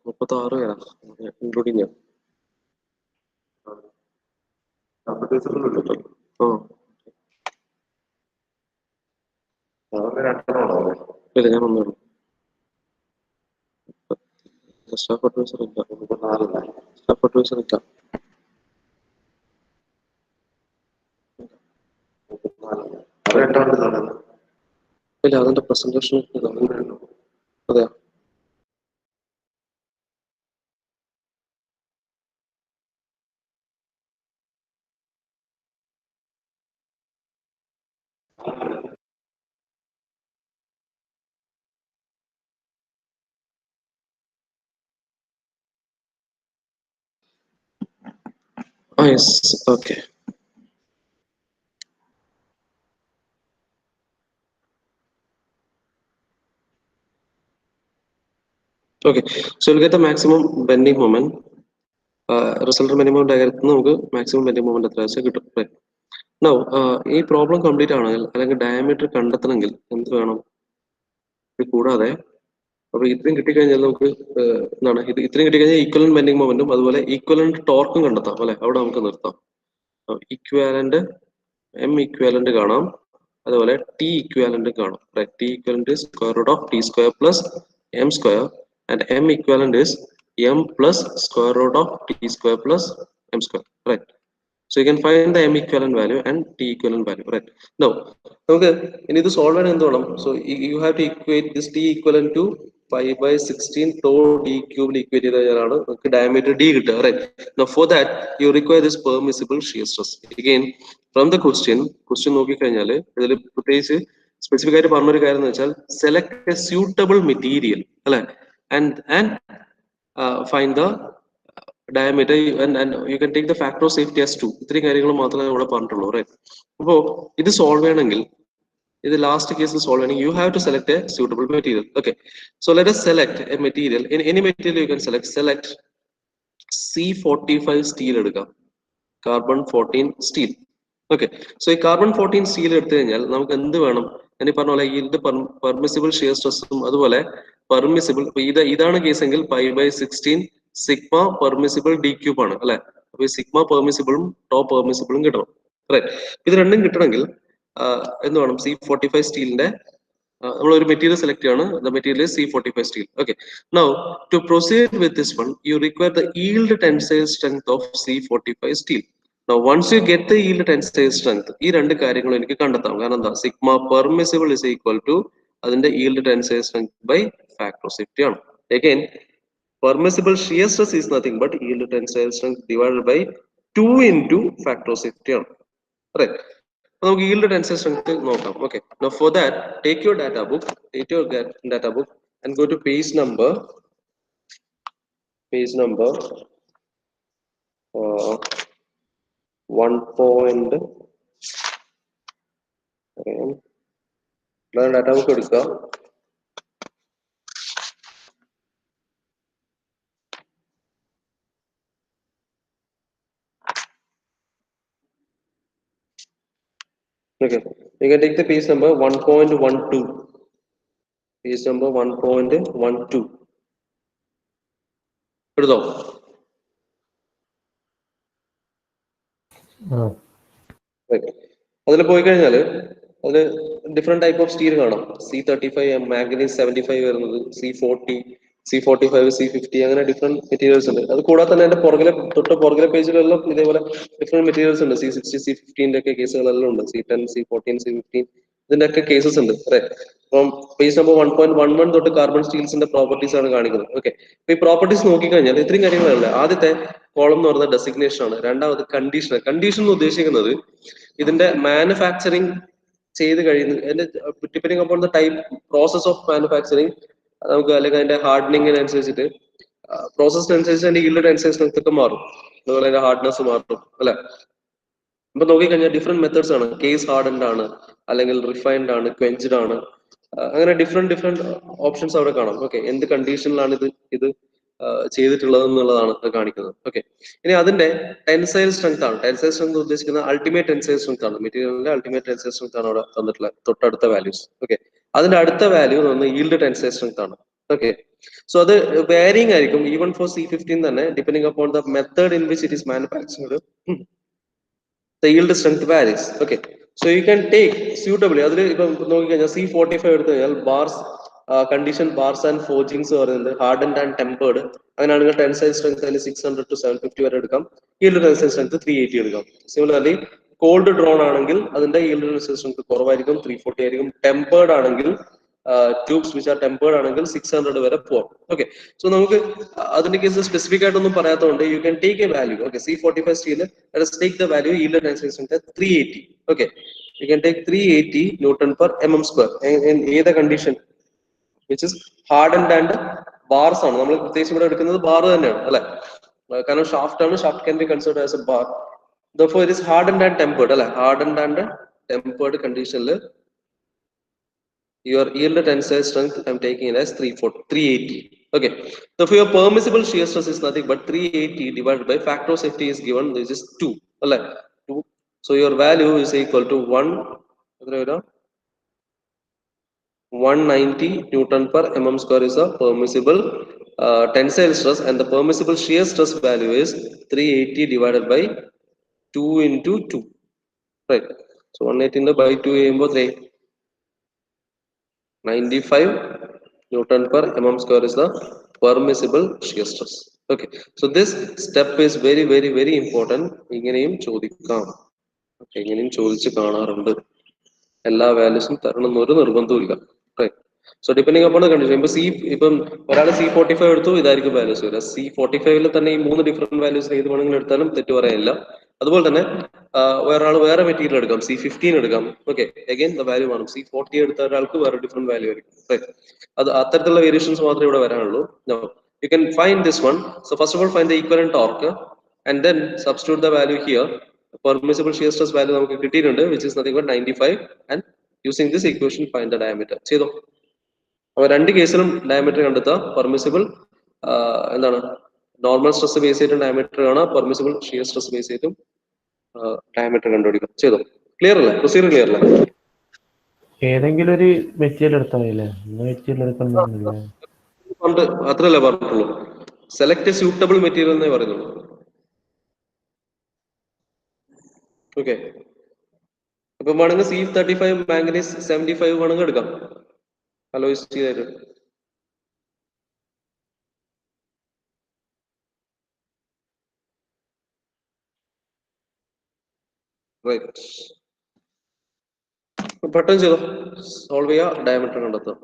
മുപ്പത്താറ് പേരാ including ഞാൻ. ഇല്ല, ഞാൻ ഒന്നുമില്ല. സ്റ്റാഫ് അഡ്വൈസർ ഇല്ല. സ്റ്റാഫ് അഡ്വൈസർ ഇല്ല. ഇല്ല, അതിന്റെ പ്രസന്റേഷൻ അതെയാ. Yes, okay. Okay, so you'll get the maximum bending moment. Resultant minimum diagram നമുക്ക് maximum bending moment എത്ര വെച്ചാൽ കിട്ടും. Right. Now, ഈ പ്രോബ്ലം കംപ്ലീറ്റ് ആണെങ്കിൽ അല്ലെങ്കിൽ ഡയമീറ്റർ കണ്ടെത്തണമെങ്കിൽ എന്ത് വേണം? ഇത് കൂടാതെ അപ്പൊ ഇത്രയും കിട്ടിക്കഴിഞ്ഞാൽ നമുക്ക് എന്താണ് ഇത് ഇത്രയും കിട്ടിക്കഴിഞ്ഞാൽ ഈക്വലന്റ് ബെൻഡിങ് മൊമെന്റും അതുപോലെ ഈക്വലന്റ് ടോർക്കും കണ്ടെത്താം അല്ലെ? അവിടെ നമുക്ക് നിർത്താം. ഇക്വാലന്റ് എം ഇക്വാലന്റ് കാണാം, അതുപോലെ ടി ഇക്വാലന്റ് കാണാം. T equivalent square root of T square plus M square and M equivalent is M plus square root of T square plus M square. Right. So you can find the m equivalent value and t equivalent value, right? Now, okay, in this solve and so you have to equate this t equivalent to pi by 16 tau d cube equate the diameter d, right? Now for that you require this permissible shear stress. Again, from the question നോക്കി കഴിഞ്ഞാൽ ഇതിൽ പ്രത്യേകിച്ച് specific ആയിട്ട് പറഞ്ഞൊരു കാര്യം എന്ന് വെച്ചാൽ select A suitable material അല്ലെ, and find the diameter and you can take the factor of safety as 2. ഇത്രയും കാര്യങ്ങൾ മാത്രമേ ഇവിടെ പറഞ്ഞിട്ടുള്ളൂ, റൈറ്റ്? അപ്പോ ഇത് സോൾവ് ചെയ്യണമെങ്കിൽ ഇത് ലാസ്റ്റ് കേസിൽ സോൾവ് ചെയ്യണമെങ്കിൽ you have to select a suitable material. Okay, so let us select a material. In any material you can select C45 steel എടുക്കാം, carbon 14 steel. Okay, so ഈ carbon 14 steel എടുത്തു കഴിഞ്ഞാൽ നമുക്ക് എന്ത് വേണം? ഞാൻ ഈ പറഞ്ഞ പോലെ ഇത് പെർമിസിബിൾ ഷിയർ സ്ട്രെസ്സും അതുപോലെ പെർമിസിബിൾ ഇതാണ് കേസെങ്കിൽ pi by 16 sigma permissible D cube ആണ് അല്ലെ? അപ്പൊ ഈ സിഗ്മ പെർമിസിബിളും ടോ പെർമിസിബിളും കിട്ടണം, റൈറ്റ്? ഇത് രണ്ടും കിട്ടണമെങ്കിൽ എന്ത് വേണം? C45 സ്റ്റീലിന്റെ നമ്മൾ ഒരു മെറ്റീരിയൽ സെലക്ട് ചെയ്യാണ്. The material is C45 steel. Okay, now to proceed with this one you require the yield tensile strength of C45 steel. Now once you get the yield tensile strength, ഈ രണ്ട് കാര്യങ്ങളും എനിക്ക് കണ്ടെത്താം. കാരണം എന്താ? Sigma permissible is equal to അതിന്റെ yield tensile strength by factor of safety ആണ്. Again, permissible shear stress is nothing but yield tensile strength divided by 2 into factor of safety ആണ്, right? നമുക്ക് yield tensile strength നോക്കാം. Okay, now for that take your data book and go to page number 1. Data book എടുക്കുക. Okay, you can take the page number 1.12. Page number 1.12. എടുത്തോ? അതിൽ പോയി കഴിഞ്ഞാല് അതില് different type of steel കാണാം. C35, മാഗ്നീസ് 75 വരുന്നത്, C40, C45, C50, അങ്ങനെ different materials ഉണ്ട്. അത് കൂടാതെ തന്നെ എന്റെ പുറകിലെ പേജിലെല്ലാം ഇതേപോലെ ഡിഫറെന്റ് മെറ്റീരിയൽസ് ഉണ്ട്. C60, C15 ഒക്കെ കേസുകളെല്ലാം ഉണ്ട്. C10, C14, C15 ഇതിന്റെയൊക്കെ കേസസ് ഉണ്ട് അല്ലെ. അപ്പം പേജ് നമ്പർ 1.11 തൊട്ട് കാർബൺ സ്റ്റീൽസിന്റെ പ്രോപ്പർട്ടീസ് ആണ് കാണിക്കുന്നത്. ഓക്കെ, അപ്പൊ ഈ പ്രോപ്പർട്ടീസ് നോക്കിക്കഴിഞ്ഞാൽ ഇത്രയും കാര്യങ്ങളല്ല. ആദ്യത്തെ കോളം എന്ന് പറയുന്നത് ഡെസിഗ്നേഷൻ ആണ്. രണ്ടാമത് കണ്ടീഷൻ. കണ്ടീഷൻ എന്ന് ഉദ്ദേശിക്കുന്നത് ഇതിന്റെ മാനുഫാക്ചറിങ് ചെയ്ത് കഴിയുന്ന depending upon the type process of manufacturing നമുക്ക്, അല്ലെങ്കിൽ അതിന്റെ ഹാർഡനിങ്ങിനനുസരിച്ചിട്ട് പ്രോസസ്സിനനുസരിച്ച് അതിന്റെ ഈൽഡ് അനുസരിച്ച് മാറും. അതുപോലെ അതിന്റെ ഹാർഡ്നെസ് മാറും അല്ലെ. അപ്പൊ നോക്കിക്കഴിഞ്ഞാൽ ഡിഫറെന്റ് മെത്തേഡ്സ് ആണ്. കേസ് ഹാർഡൻഡ് ആണ്, അല്ലെങ്കിൽ റിഫൈൻഡ് ആണ്, ക്വെഞ്ച്ഡ് ആണ്, അങ്ങനെ ഡിഫറെന്റ് ഓപ്ഷൻസ് അവിടെ കാണാം. ഓക്കെ, എന്ത് കണ്ടീഷനിലാണ് ഇത് ചെയ്തിട്ടുള്ളത് എന്നുള്ളതാണ് കാണിക്കുന്നത്. ഓക്കെ, ഇനി അതിന്റെ ടെൻസൈൽ സ്ട്രെങ്ത് ആണ്. ടെൻസൈൽ സ്ട്രെങ്ത് ഉദ്ദേശിക്കുന്നത് അൾട്ടിമേറ്റ് ടെൻസൈൽ സ്ട്രെങ്ത് ആണ്. മെറ്റീരിയലിന്റെ അൾട്ടിമേറ്റ് ടെൻസൈൽ സ്ട്രെങ്ത് ആണ് അവിടെ തന്നിട്ടുള്ളത്, തൊട്ടടുത്ത വാല്യൂസ്. ഓക്കെ, അതിന്റെ അടുത്ത വാല്യൂ എന്ന് ഈൽഡ് ടെൻസൈൽ സ്ട്രെങ്ത് ആണ്. ഓക്കെ, സോ അത് വേരിങ് ആയിരിക്കും ഈവൻ ഫോർ C15 തന്നെ, depending upon the method in which it is manufactured. The yield strength varies. Okay, so you can take suitably. അതിൽ ഇപ്പം നോക്കിക്കഴിഞ്ഞാൽ C45 എടുത്തു കഴിഞ്ഞാൽ bars condition bars and forgings പറയുന്നത് hardened and tempered. അങ്ങനെയാണെങ്കിൽ tensile strength അതിൽ 600 to 750 വരെ എടുക്കാം. yield ടെൻസൈൽ സ്ട്രെങ്ത് 380 എടുക്കാം. സിമിലർലി കോൾഡ് ഡ്രോൺ ആണെങ്കിൽ അതിന്റെ yield ടെൻസൈൽ സ്ട്രെങ്ത് കുറവായിരിക്കും, 340 ആയിരിക്കും. ടെമ്പേർഡ് ആണെങ്കിൽ ട്യൂബ്സ് വിച്ച് ആർ ടെമ്പേർഡ് ആണെങ്കിൽ 600 വരെ പോകാം. ഓക്കെ, സോ നമുക്ക് അതിന്റെ കേസ് സ്പെസിഫിക് ആയിട്ടൊന്നും പറയാത്തതുകൊണ്ട് you can take a value. Okay, C45 steel, let us take the value yield tensile strength 380. Okay, you can take 380 Newton per mm square in either condition which is hardened and bars ആണ്. നമ്മൾ പ്രത്യേകിച്ച് ഇവിടെ എടുക്കുന്നത് bar തന്നെയാണ് അല്ലെ, കാരണം shaft ആണ്. Shaft can be considered as a bar. Therefore it is hardened and tempered അല്ലെ. hardened and tempered conditionൽ your yield tensile strength I am taking it as 380. Okay, so for your permissible shear stress is nothing but 380 divided by factor of safety is given, this is 2 അല്ലെ, 2. So your value is equal to 190 Newton per mm square is a permissible tensile stress, and the permissible shear stress value is 380 divided by 2 into 2, right? So 180 by 2 ചെയ്യുമ്പോൾ 95 Newton per mm square is the permissible shear stress. Okay, so this step is very important. ഇങ്ങനെയും ചോദിക്കാം, ഇങ്ങനെയും ചോദിച്ച് കാണാറുണ്ട്. എല്ലാ വാല്യൂസും തരണം എന്നൊരു നിർബന്ധമില്ല. So depending upon condition. ഇപ്പം ഒരാൾ C45 എടുത്തു, ഇതായിരിക്കും വാല്യൂസ് വരിക. C45 തന്നെ ഈ 3 ഡിഫറെന്റ് വാല്യൂസ് ഏത് വേണമെങ്കിലും എടുത്താലും തെറ്റ് പറയാനില്ല. അതുപോലെ തന്നെ വേറൊരാൾ വേറെ മെറ്റീരിയൽ എടുക്കാം, C15 എടുക്കാം. ഓക്കെ, അഗൈൻ ദ വാല്യൂ വേണം. C40 എടുത്ത ഒരാൾക്ക് വേറെ ഡിഫറെന്റ് വാല്യൂ ആയിരിക്കും. അത് അത്തരത്തിലുള്ള വേരിയേഷൻസ് മാത്രമേ ഇവിടെ വരാനുള്ളൂ. You can find this one. So first of all find the equivalent torque and then substitute the value here. Permissible shear stress value നമുക്ക് കിട്ടിയിട്ടുണ്ട്, which is nothing but 95, and using this equation find the diameter. ചെയ്തോ. അപ്പൊ രണ്ട് കേസിലും diameter കണ്ടെത്തുക. Permissible എന്താണ് normal stress base ചെയ്തിട്ടും diameter കാണാം, പെർമിസിബിൾ ഷിയർ സ്ട്രെസ് ബേസ് ചെയ്തിട്ടും ഡയമീറ്റർ കണ്ടുപിടിക്കുക. ചെയ്തോ. ക്ലിയർ അല്ലേ? പ്രൊസീജിയർ ക്ലിയർ അല്ലേ? ഏതെങ്കിലും ഒരു മെറ്റീരിയൽ എടുത്താൽ മതിയല്ലേ? മെറ്റീരിയൽ എടുക്കണമെന്നില്ല. അത്രല്ലേ പറഞ്ഞിട്ടുള്ളൂ. സെലക്ട് സ്യൂട്ടബിൾ മെറ്റീരിയൽ എന്നേ പറയുന്നുള്ളൂ. ഓക്കെ, ഇപ്പൊ വേണമെങ്കിൽ C35 മാംഗനീസ് 75 വേണമെങ്കിൽ എടുക്കാം, അലോയ്സ് ചെയ്തായിട്ട്. റൈറ്റ്, പെട്ടെന്ന് ചെയ്തോ. സോൾവ് ചെയ്യുക, ഡയമീറ്റർ കണ്ടെത്തുക.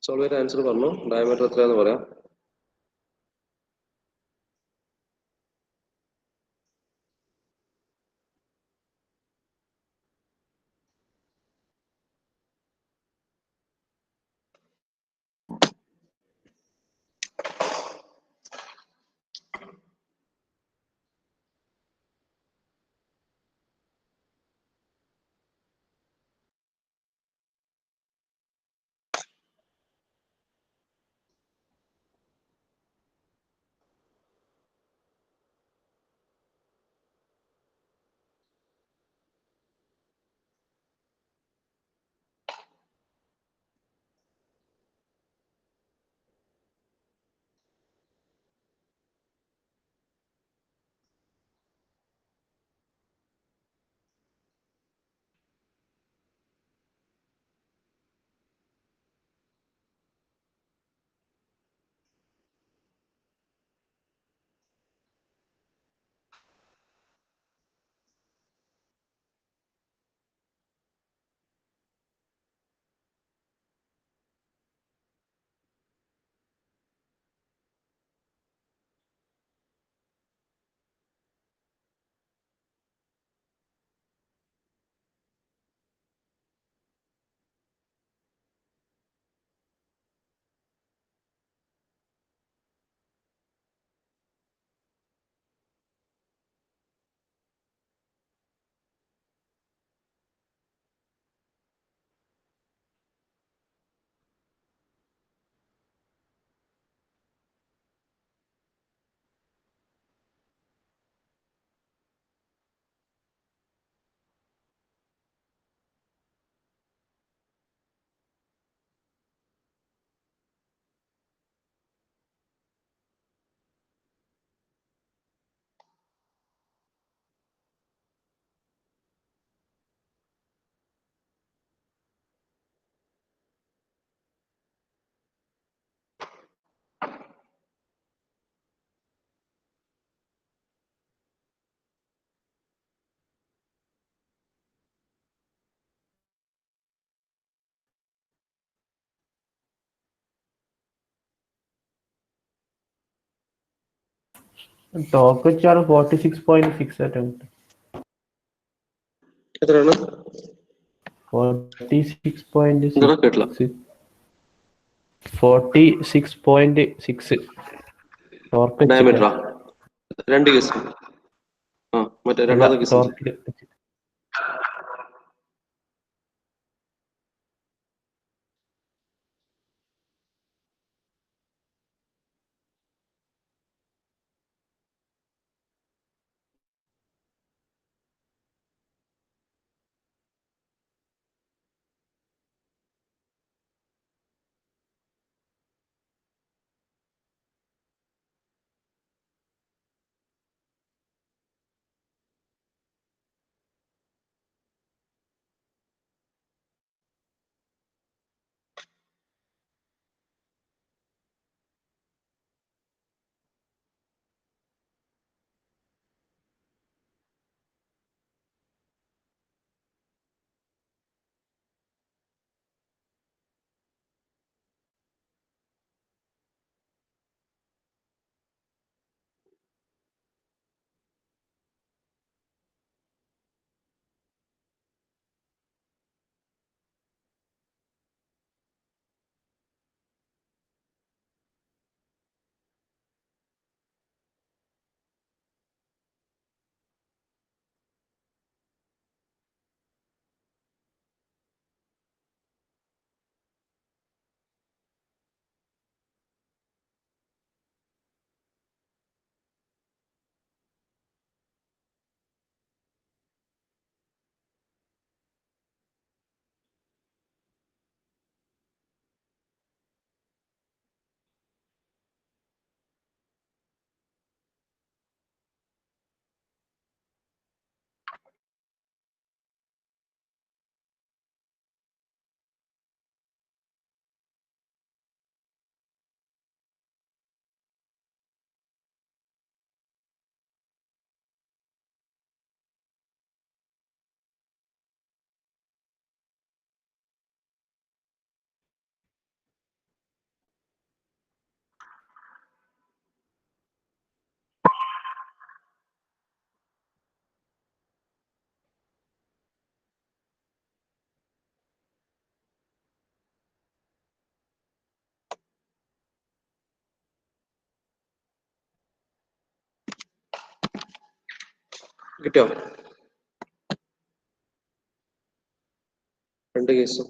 സോൾവ് ചെയ്ത ആൻസർ പറഞ്ഞു. ഡയമീറ്റർ എത്രയാന്ന് പറയാം. ടോക്ക് വെച്ചാണ് 46.6 ആയിട്ട് എത്രയാണ്? 46.6. എന്താ കേട്ടില്ല. 46.6 ടോർക്ക് ഡയമീറ്ററാ? 2 കേസ്. ആ മറ്റേ അല്ല രണ്ടാമത്തെ കേസ്. ടോർക്കിൽ കിട്ടിയോ? 2 കേസും.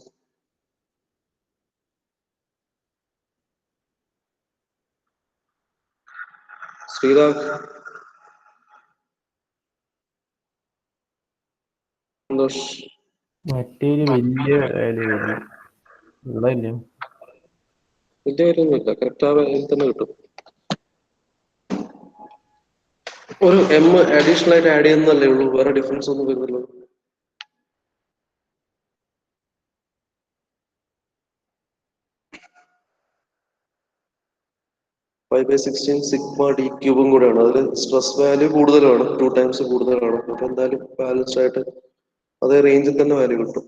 ശ്രീരാഗ്, സന്തോഷ്. മറ്റേല് വലിയ വിലയില്ല ഉള്ളതല്ലേ. വലിയ കാര്യമൊന്നുമില്ല, കറക്റ്റ് ആ വിലയിൽ തന്നെ കിട്ടും. ഒരു എം അഡീഷണൽ ആയിട്ട് ആഡ് ചെയ്യുന്നതല്ലേ ഉള്ളൂ, വേറെ ഡിഫറൻസ് ഒന്നും വരുന്നില്ല. ഫൈവ് ബൈ 16 സിഗ്മ ഡി ക്യൂബും കൂടെയാണ്. അതിൽ സ്ട്രെസ് വാല്യൂ കൂടുതലാണ്, 2 ടൈംസ് കൂടുതലാണ്. അപ്പൊ എന്തായാലും ബാലൻസ്ഡ് ആയിട്ട് അതേ റേഞ്ചിൽ തന്നെ വാല്യൂ കിട്ടും.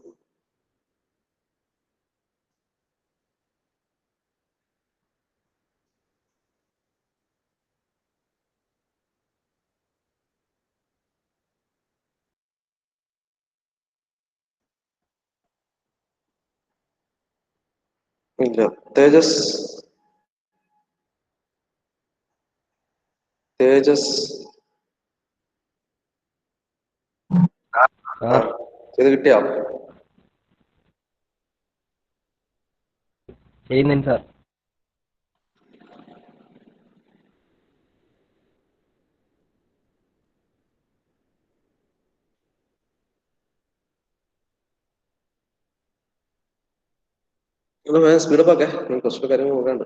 ഇല്ല. തേജസ്, തേജസ് ഇത് കിട്ടിയാ? ചെയ്യുന്നുണ്ട് സാർ. ഒന്ന് വേഗം സ്പീഡപ്പ് ആക്കേ, കുറച്ച് കാര്യങ്ങൾ നോക്കാണ്ട്.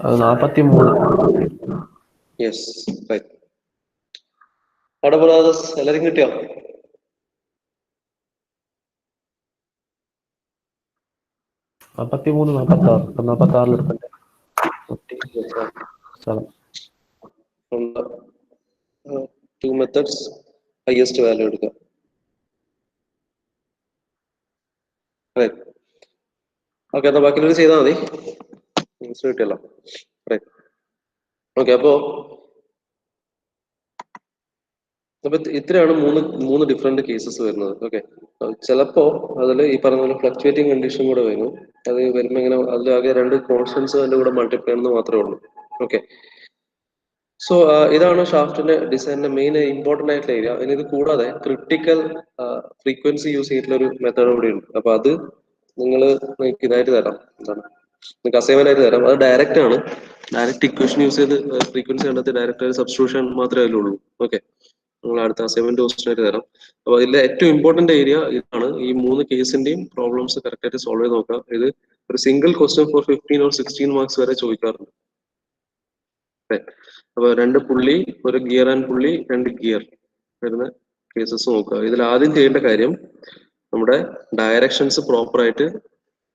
അത് 43. Yes, right. അവിടെ ബ്രദേഴ്സ് എല്ലാരും കിട്ടിയോ? നാപ്പത്തിമൂന്ന് 46. 46 എടുക്കണ്ടേ സ്ഥലം. ടു മെത്തേഡ്സ്, ഹയസ്റ്റ് വാല്യൂ എടുക്കുക. ഓക്കെ, എന്നാ ബാക്കിയുള്ളവർ ചെയ്താൽ മതി. കിട്ടിയല്ലോ. ഓക്കെ, അപ്പോ ഇത്രയാണ് മൂന്ന് ഡിഫറെന്റ് കേസസ് വരുന്നത്. ഓക്കെ, ചിലപ്പോ അതിൽ ഈ പറഞ്ഞ പോലെ ഫ്ലക്ച്വേറ്റിംഗ് കണ്ടീഷൻ കൂടെ വരും. അത് വരുമ്പോ ഇങ്ങനെ അതിലാകെ 2 കോൺസ്റ്റൻസ് അതിന്റെ കൂടെ മൾട്ടിപ്ലൈ ചെയ്യുന്നത് മാത്രമേ ഉള്ളൂ. ഓക്കെ, സോ ഇതാണ് ഷാഫ്റ്റിന്റെ ഡിസൈനിന്റെ മെയിൻ ഇമ്പോർട്ടന്റ് ആയിട്ടുള്ള ഏരിയ. ഇനി ഇത് കൂടാതെ ക്രിട്ടിക്കൽ ഫ്രീക്വൻസി യൂസ് ചെയ്തിട്ടുള്ള ഒരു മെത്തേഡ് കൂടി ഉണ്ട്. അപ്പൊ അത് നിങ്ങൾക്ക് ഇതായിട്ട് തരാം, എന്താണ് നിങ്ങൾക്ക് അസൈൻമെന്റ് ആയിട്ട് തരാം. അത് ഡയറക്റ്റ് ആണ്, ഡയറക്റ്റ് ഇക്വേഷൻ യൂസ് ചെയ്ത് ഫ്രീക്വൻസി കണ്ടെത്തി ഡയറക്റ്റ് സബ്സ്റ്റിറ്റ്യൂഷൻ മാത്രമേ അതിലുള്ളൂ. ഓക്കെ, നിങ്ങൾ അടുത്ത അസൈൻമെന്റ് ക്വസ്റ്റൻ ആയിട്ട് തരാം. അപ്പൊ ഇതിലെ ഏറ്റവും ഇമ്പോർട്ടന്റ് ഏരിയ ഇതാണ്. ഈ 3 കേസിന്റെയും പ്രോബ്ലംസ് കറക്റ്റ് ആയിട്ട് സോൾവ് ചെയ്ത് നോക്കാം. ഇത് ഒരു single question for 15 or 16 marks വരെ ചോദിക്കാറുണ്ട്. അപ്പൊ 2 പുള്ളി, ഒരു ഗിയർ ആൻഡ് പുള്ളി, 2 ഗിയർ വരുന്ന കേസസ് നോക്കുക. ഇതിൽ ആദ്യം ചെയ്യേണ്ട കാര്യം നമ്മുടെ ഡയറക്ഷൻസ് പ്രോപ്പർ ആയിട്ട്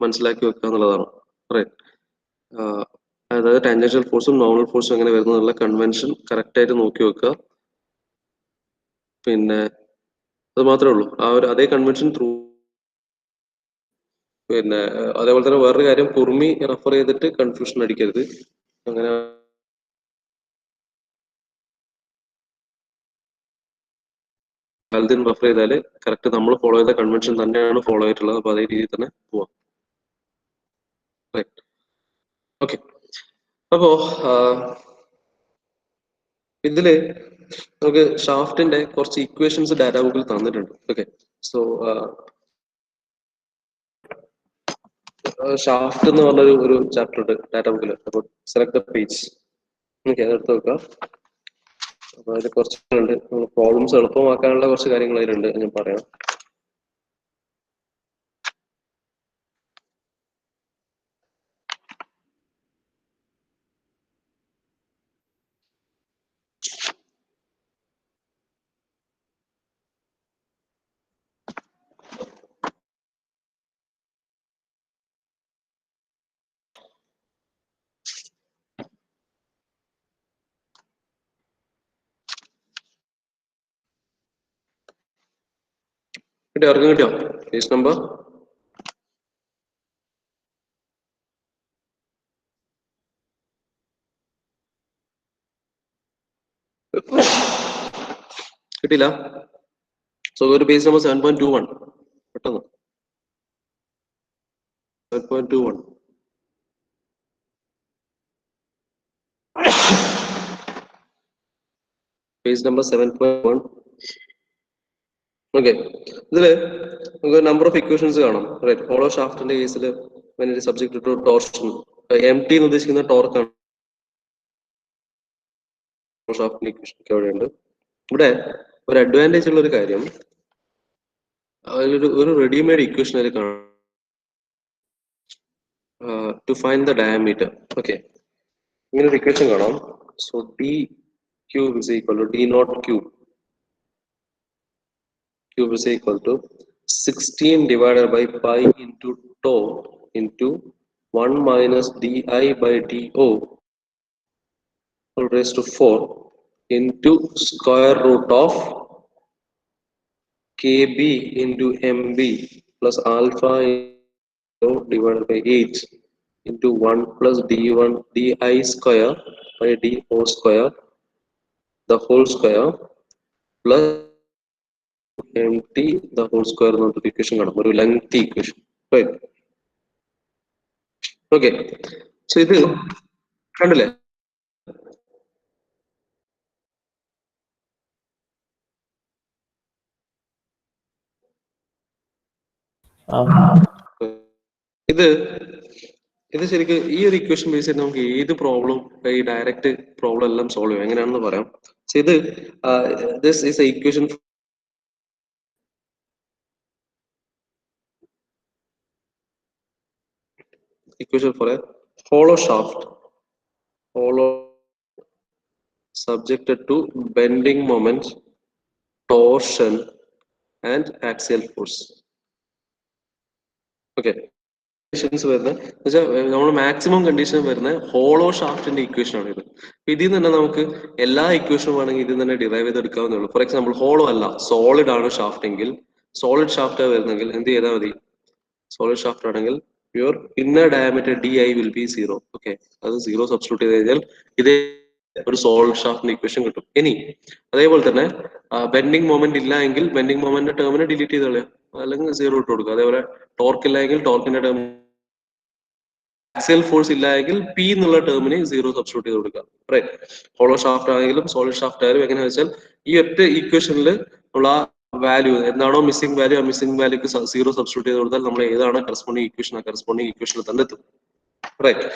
മനസ്സിലാക്കി വെക്കുക എന്നുള്ളതാണ്. അതായത് ടാൻജൻഷ്യൽ ഫോഴ്സും നോർമൽ ഫോഴ്സും എങ്ങനെ വരുന്നുള്ള കൺവെൻഷൻ കറക്റ്റ് ആയിട്ട് നോക്കി വെക്കുക. പിന്നെ അത് മാത്രമേ ഉള്ളൂ, ആ ഒരു അതേ കൺവെൻഷൻ ത്രൂ. പിന്നെ അതേപോലെ തന്നെ വേറൊരു കാര്യം, കുർമി റെഫർ ചെയ്തിട്ട് കൺഫ്യൂഷൻ അടിക്കരുത്. അങ്ങനെ പലതിനും റെഫർ ചെയ്താല് കറക്റ്റ് നമ്മൾ ഫോളോ ചെയ്ത കൺവെൻഷൻ തന്നെയാണ് ഫോളോ ചെയ്തിട്ടുള്ളത്. അപ്പൊ അതേ രീതിയിൽ തന്നെ പോവാം. ഓക്കെ, അപ്പോ ഇതില് നമുക്ക് ഷാഫ്റ്റിന്റെ കുറച്ച് ഇക്വേഷൻസ് ഡാറ്റാ ബുക്കിൽ തന്നിട്ടുണ്ട്. ഓക്കെ, സോ ഷാഫ്റ്റ് എന്ന് പറഞ്ഞൊരു ചാപ്റ്റർ ഉണ്ട് ഡാറ്റാ ബുക്കിൽ. അപ്പൊ സെലക്ട് ദ പേജ്. ഓക്കെ, അതെടുത്ത് വെക്കാം. അപ്പൊ അതിൽ കുറച്ചുണ്ട്, പ്രോബ്ലംസ് എളുപ്പമാക്കാനുള്ള കുറച്ച് കാര്യങ്ങൾ അതിലുണ്ട്, ഞാൻ പറയാം. കിട്ടിയോ? പേജ് നമ്പർ കിട്ടില്ല. സോ ഒരു പേജ് നമ്പർ 7.21. പെട്ടെന്ന് 7.21. Page number 7.1. ഓക്കെ, ഇതില് നമുക്ക് നമ്പർ ഓഫ് ഇക്വേഷൻസ് കാണാം. റൈറ്റ്, ഹോളോ ഷാഫ്റ്റിന്റെ കേസിൽ സബ്ജക്ട് ടു ടോർഷൻ, MT എന്ന് ഉദ്ദേശിക്കുന്ന ടോർക്കാണ് ഷാഫ്റ്റിന്റെ ഇക്വേഷൻ അവിടെയുണ്ട്. ഇവിടെ ഒരു അഡ്വാൻറ്റേജ് ഉള്ള ഒരു കാര്യം, ഒരു റെഡിമെയ്ഡ് ഇക്വേഷൻ അതിൽ കാണാം. To find the diameter. Okay, ഇങ്ങനെ ഒരു ഇക്വേഷൻ കാണാം. So D cube is equal to D naught cube. Cube is equal to 16 divided by pi into tau into 1 minus di by do whole raised to 4 into square root of kb into mb plus alpha divided by 8 into 1 plus d1 di square by do square the whole square plus mt the whole square എന്നൊരു equation കാണാം, ഒരു lengthy equation. Okay, so ഇത് കണ്ടില്ലേ? ഇത് ശരിക്കും ഈ ഒരു equation base ചെയ്ത് നമുക്ക് ഏത് പ്രോബ്ലം, ഈ ഡയറക്റ്റ് പ്രോബ്ലം എല്ലാം സോൾവ് ചെയ്യാം. എങ്ങനെയാണെന്ന് പറയാം. ഇത് this is A equation for a hollow shaft, hollow subjected to bending moment, torsion and axial force. Okay, നമ്മൾ മാക്സിമം കണ്ടീഷൻ വരുന്ന ഹോളോ ഷാഫ്റ്റിന്റെ ഇക്വേഷൻ ആണ് ഇത്. ഇതിൽ നിന്ന് തന്നെ നമുക്ക് എല്ലാ ഇക്വേഷനും വേണമെങ്കിൽ ഇതിൽ തന്നെ ഡിറൈവ് ചെയ്തെടുക്കാവുന്നേ ഉള്ളൂ. ഫോർ എക്സാമ്പിൾ, ഹോളോ അല്ല, സോളിഡ് ആണ് ഷാഫ്റ്റ് എങ്കിൽ, സോളിഡ് ഷാഫ്റ്റ് വരുന്നെങ്കിൽ എന്ത് ചെയ്താൽ മതി? സോളിഡ് ഷാഫ്റ്റ് ആണെങ്കിൽ your inner diameter di will be 0. Okay, അത് 0 സബ്സ്റ്റിറ്റ്യൂട്ട് ചെയ്ത് കഴിഞ്ഞാൽ ഇതേ ഒരു സോളിഡ് ഷാഫ്റ്റിന്റെ ഇക്വേഷൻ കിട്ടും. ഇനി അതേപോലെ തന്നെ ബെൻഡിങ് മൊമെന്റ് ഇല്ല എങ്കിൽ ബെൻഡിങ് മൊമെന്റ് ടേമിനെ ഡിലീറ്റ് ചെയ്ത് കളയാം, അല്ലെങ്കിൽ 0 ഇട്ട് കൊടുക്കുക. അതേപോലെ ടോർക്ക് ഇല്ല എങ്കിൽ ടോർക്കിന്റെ ടേം, ആക്സിയൽ ഫോഴ്സ് ഇല്ല എങ്കിൽ പി എന്നുള്ള ടേമിന് 0 സബ്സ്റ്റിറ്റ്യൂട്ട് ചെയ്ത് കൊടുക്കുക. റൈറ്റ്. ഹോളോ ഷാഫ്റ്റ് ആണെങ്കിലും സോളിഡ് ഷാഫ്റ്റ് ആയാലും എങ്ങനെയാ വെച്ചാൽ ഈ ഒറ്റ ഇക്വേഷനിൽ ഉള്ള വാല്യൂ എന്താണോ മിസ്സിംഗ് വാല്യൂ, ആ മിസ്സിംഗ് വാല്യൂക്ക് 0 സബ്സ്റ്റിറ്റ്യൂട്ട് ചെയ്ത് കൊടുത്താൽ നമ്മൾ ഏതാണ് കറസ്പോണ്ടിങ് ഇക്വേഷൻ, ആ കറസ്പോണ്ടിങ് ഇക്വേഷനിൽ തന്നെ എത്തും. Right.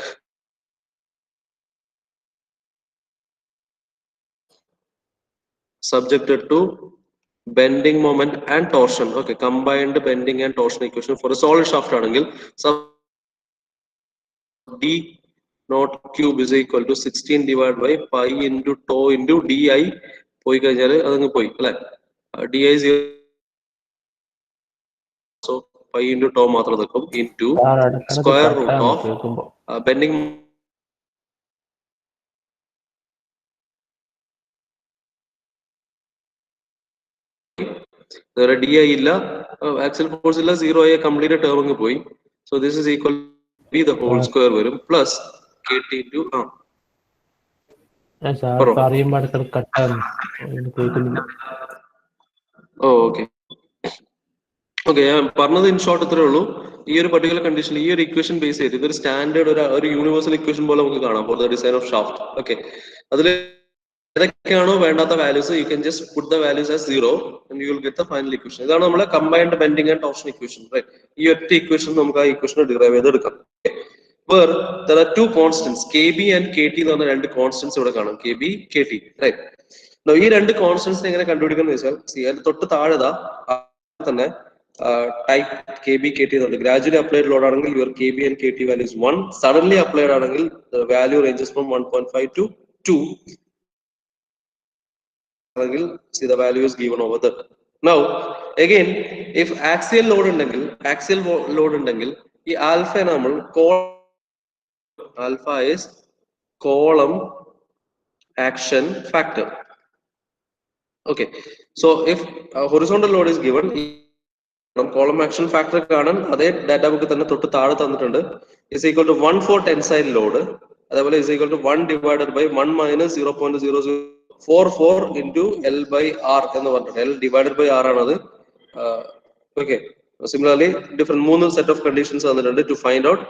Subjected to bending moment and torsion. Okay, combined bending and torsion equation for a solid shaft ആണെങ്കിൽ d not cube is equal to 16 divided by pi into tau into di പോയി കഴിഞ്ഞാൽ അതങ്ങ് പോയി അല്ലെ. di 0, so pi into tau മാത്രം നിൽക്കും into square root of bending di illa, axial force illa, 0 ആയ complete term അങ്ങ് പോയി. So this is equal to b the whole square വരും plus kt into പറയുമ്പോ അടുത്ത കട്ടാണ് കേൾക്കുന്നില്ല. ഓക്കെ ഓക്കെ, ഞാൻ പറഞ്ഞത് ഇൻ ഷോർട്ട് ഇത്രേ ഉള്ളൂ. ഈ ഒരു പർട്ടിക്കുലർ കണ്ടീഷനിൽ ഈ ഒരു ഇക്വേഷൻ ബേസ് ചെയ്ത് ഇതൊരു സ്റ്റാൻഡേർഡ് ഒരു യൂണിവേഴ്സൽ ഇക്വേഷൻ പോലെ നമുക്ക് കാണാം for the design of shaft. Okay, അതിൽ ഏതൊക്കെയാണോ വേണ്ടാത്ത values you can just put the values as 0 and you will get the final equation. ഇതാണ് നമ്മളെ combined bending and torsion equation. Right. ഈ ഒറ്റ ഇക്വേഷൻ നമുക്ക് ആ ഇക്വേഷൻ ഡിറൈവ് ചെയ്ത് എടുക്കാം. Where there are two constants, kb and kt എന്ന് പറഞ്ഞ രണ്ട് കോൺസ്റ്റന്റ്സ് ഇവിടെ കാണാം. kb kt, right. ഈ രണ്ട് കോൺസ്റ്റന്റ്സ് എങ്ങനെ കണ്ടുപിടിക്കുന്നത് വെച്ചാൽ തൊട്ട് താഴെതാ തന്നെ ടൈപ്പ് kb kt എന്നുണ്ട്. ഗ്രാജുവലി അപ്ലൈഡ് ലോഡ് ആണെങ്കിൽ your kb and kt values 1, suddenly applied ആണെങ്കിൽ value ranges from 1.5 to 2. See the value is given over there. Now again, if axial load ഉണ്ടെങ്കിൽ ഈ ആൽഫ നമ്മൾ alpha is column action factor. Okay, so if horizontal load is given, column action factor കാണാൻ അതേ data book തന്നെ തൊട്ട് താഴെ തന്നിട്ടുണ്ട്. is equal to 1 for tensile load, അതേപോലെ is equal to 1 divided by 1 minus 0.0044 into L by R എന്ന് പറഞ്ഞിട്ടുണ്ട്. L divided by R ആണത്. Okay, similarly different 3 set of conditions തന്നിട്ടുണ്ട് to find out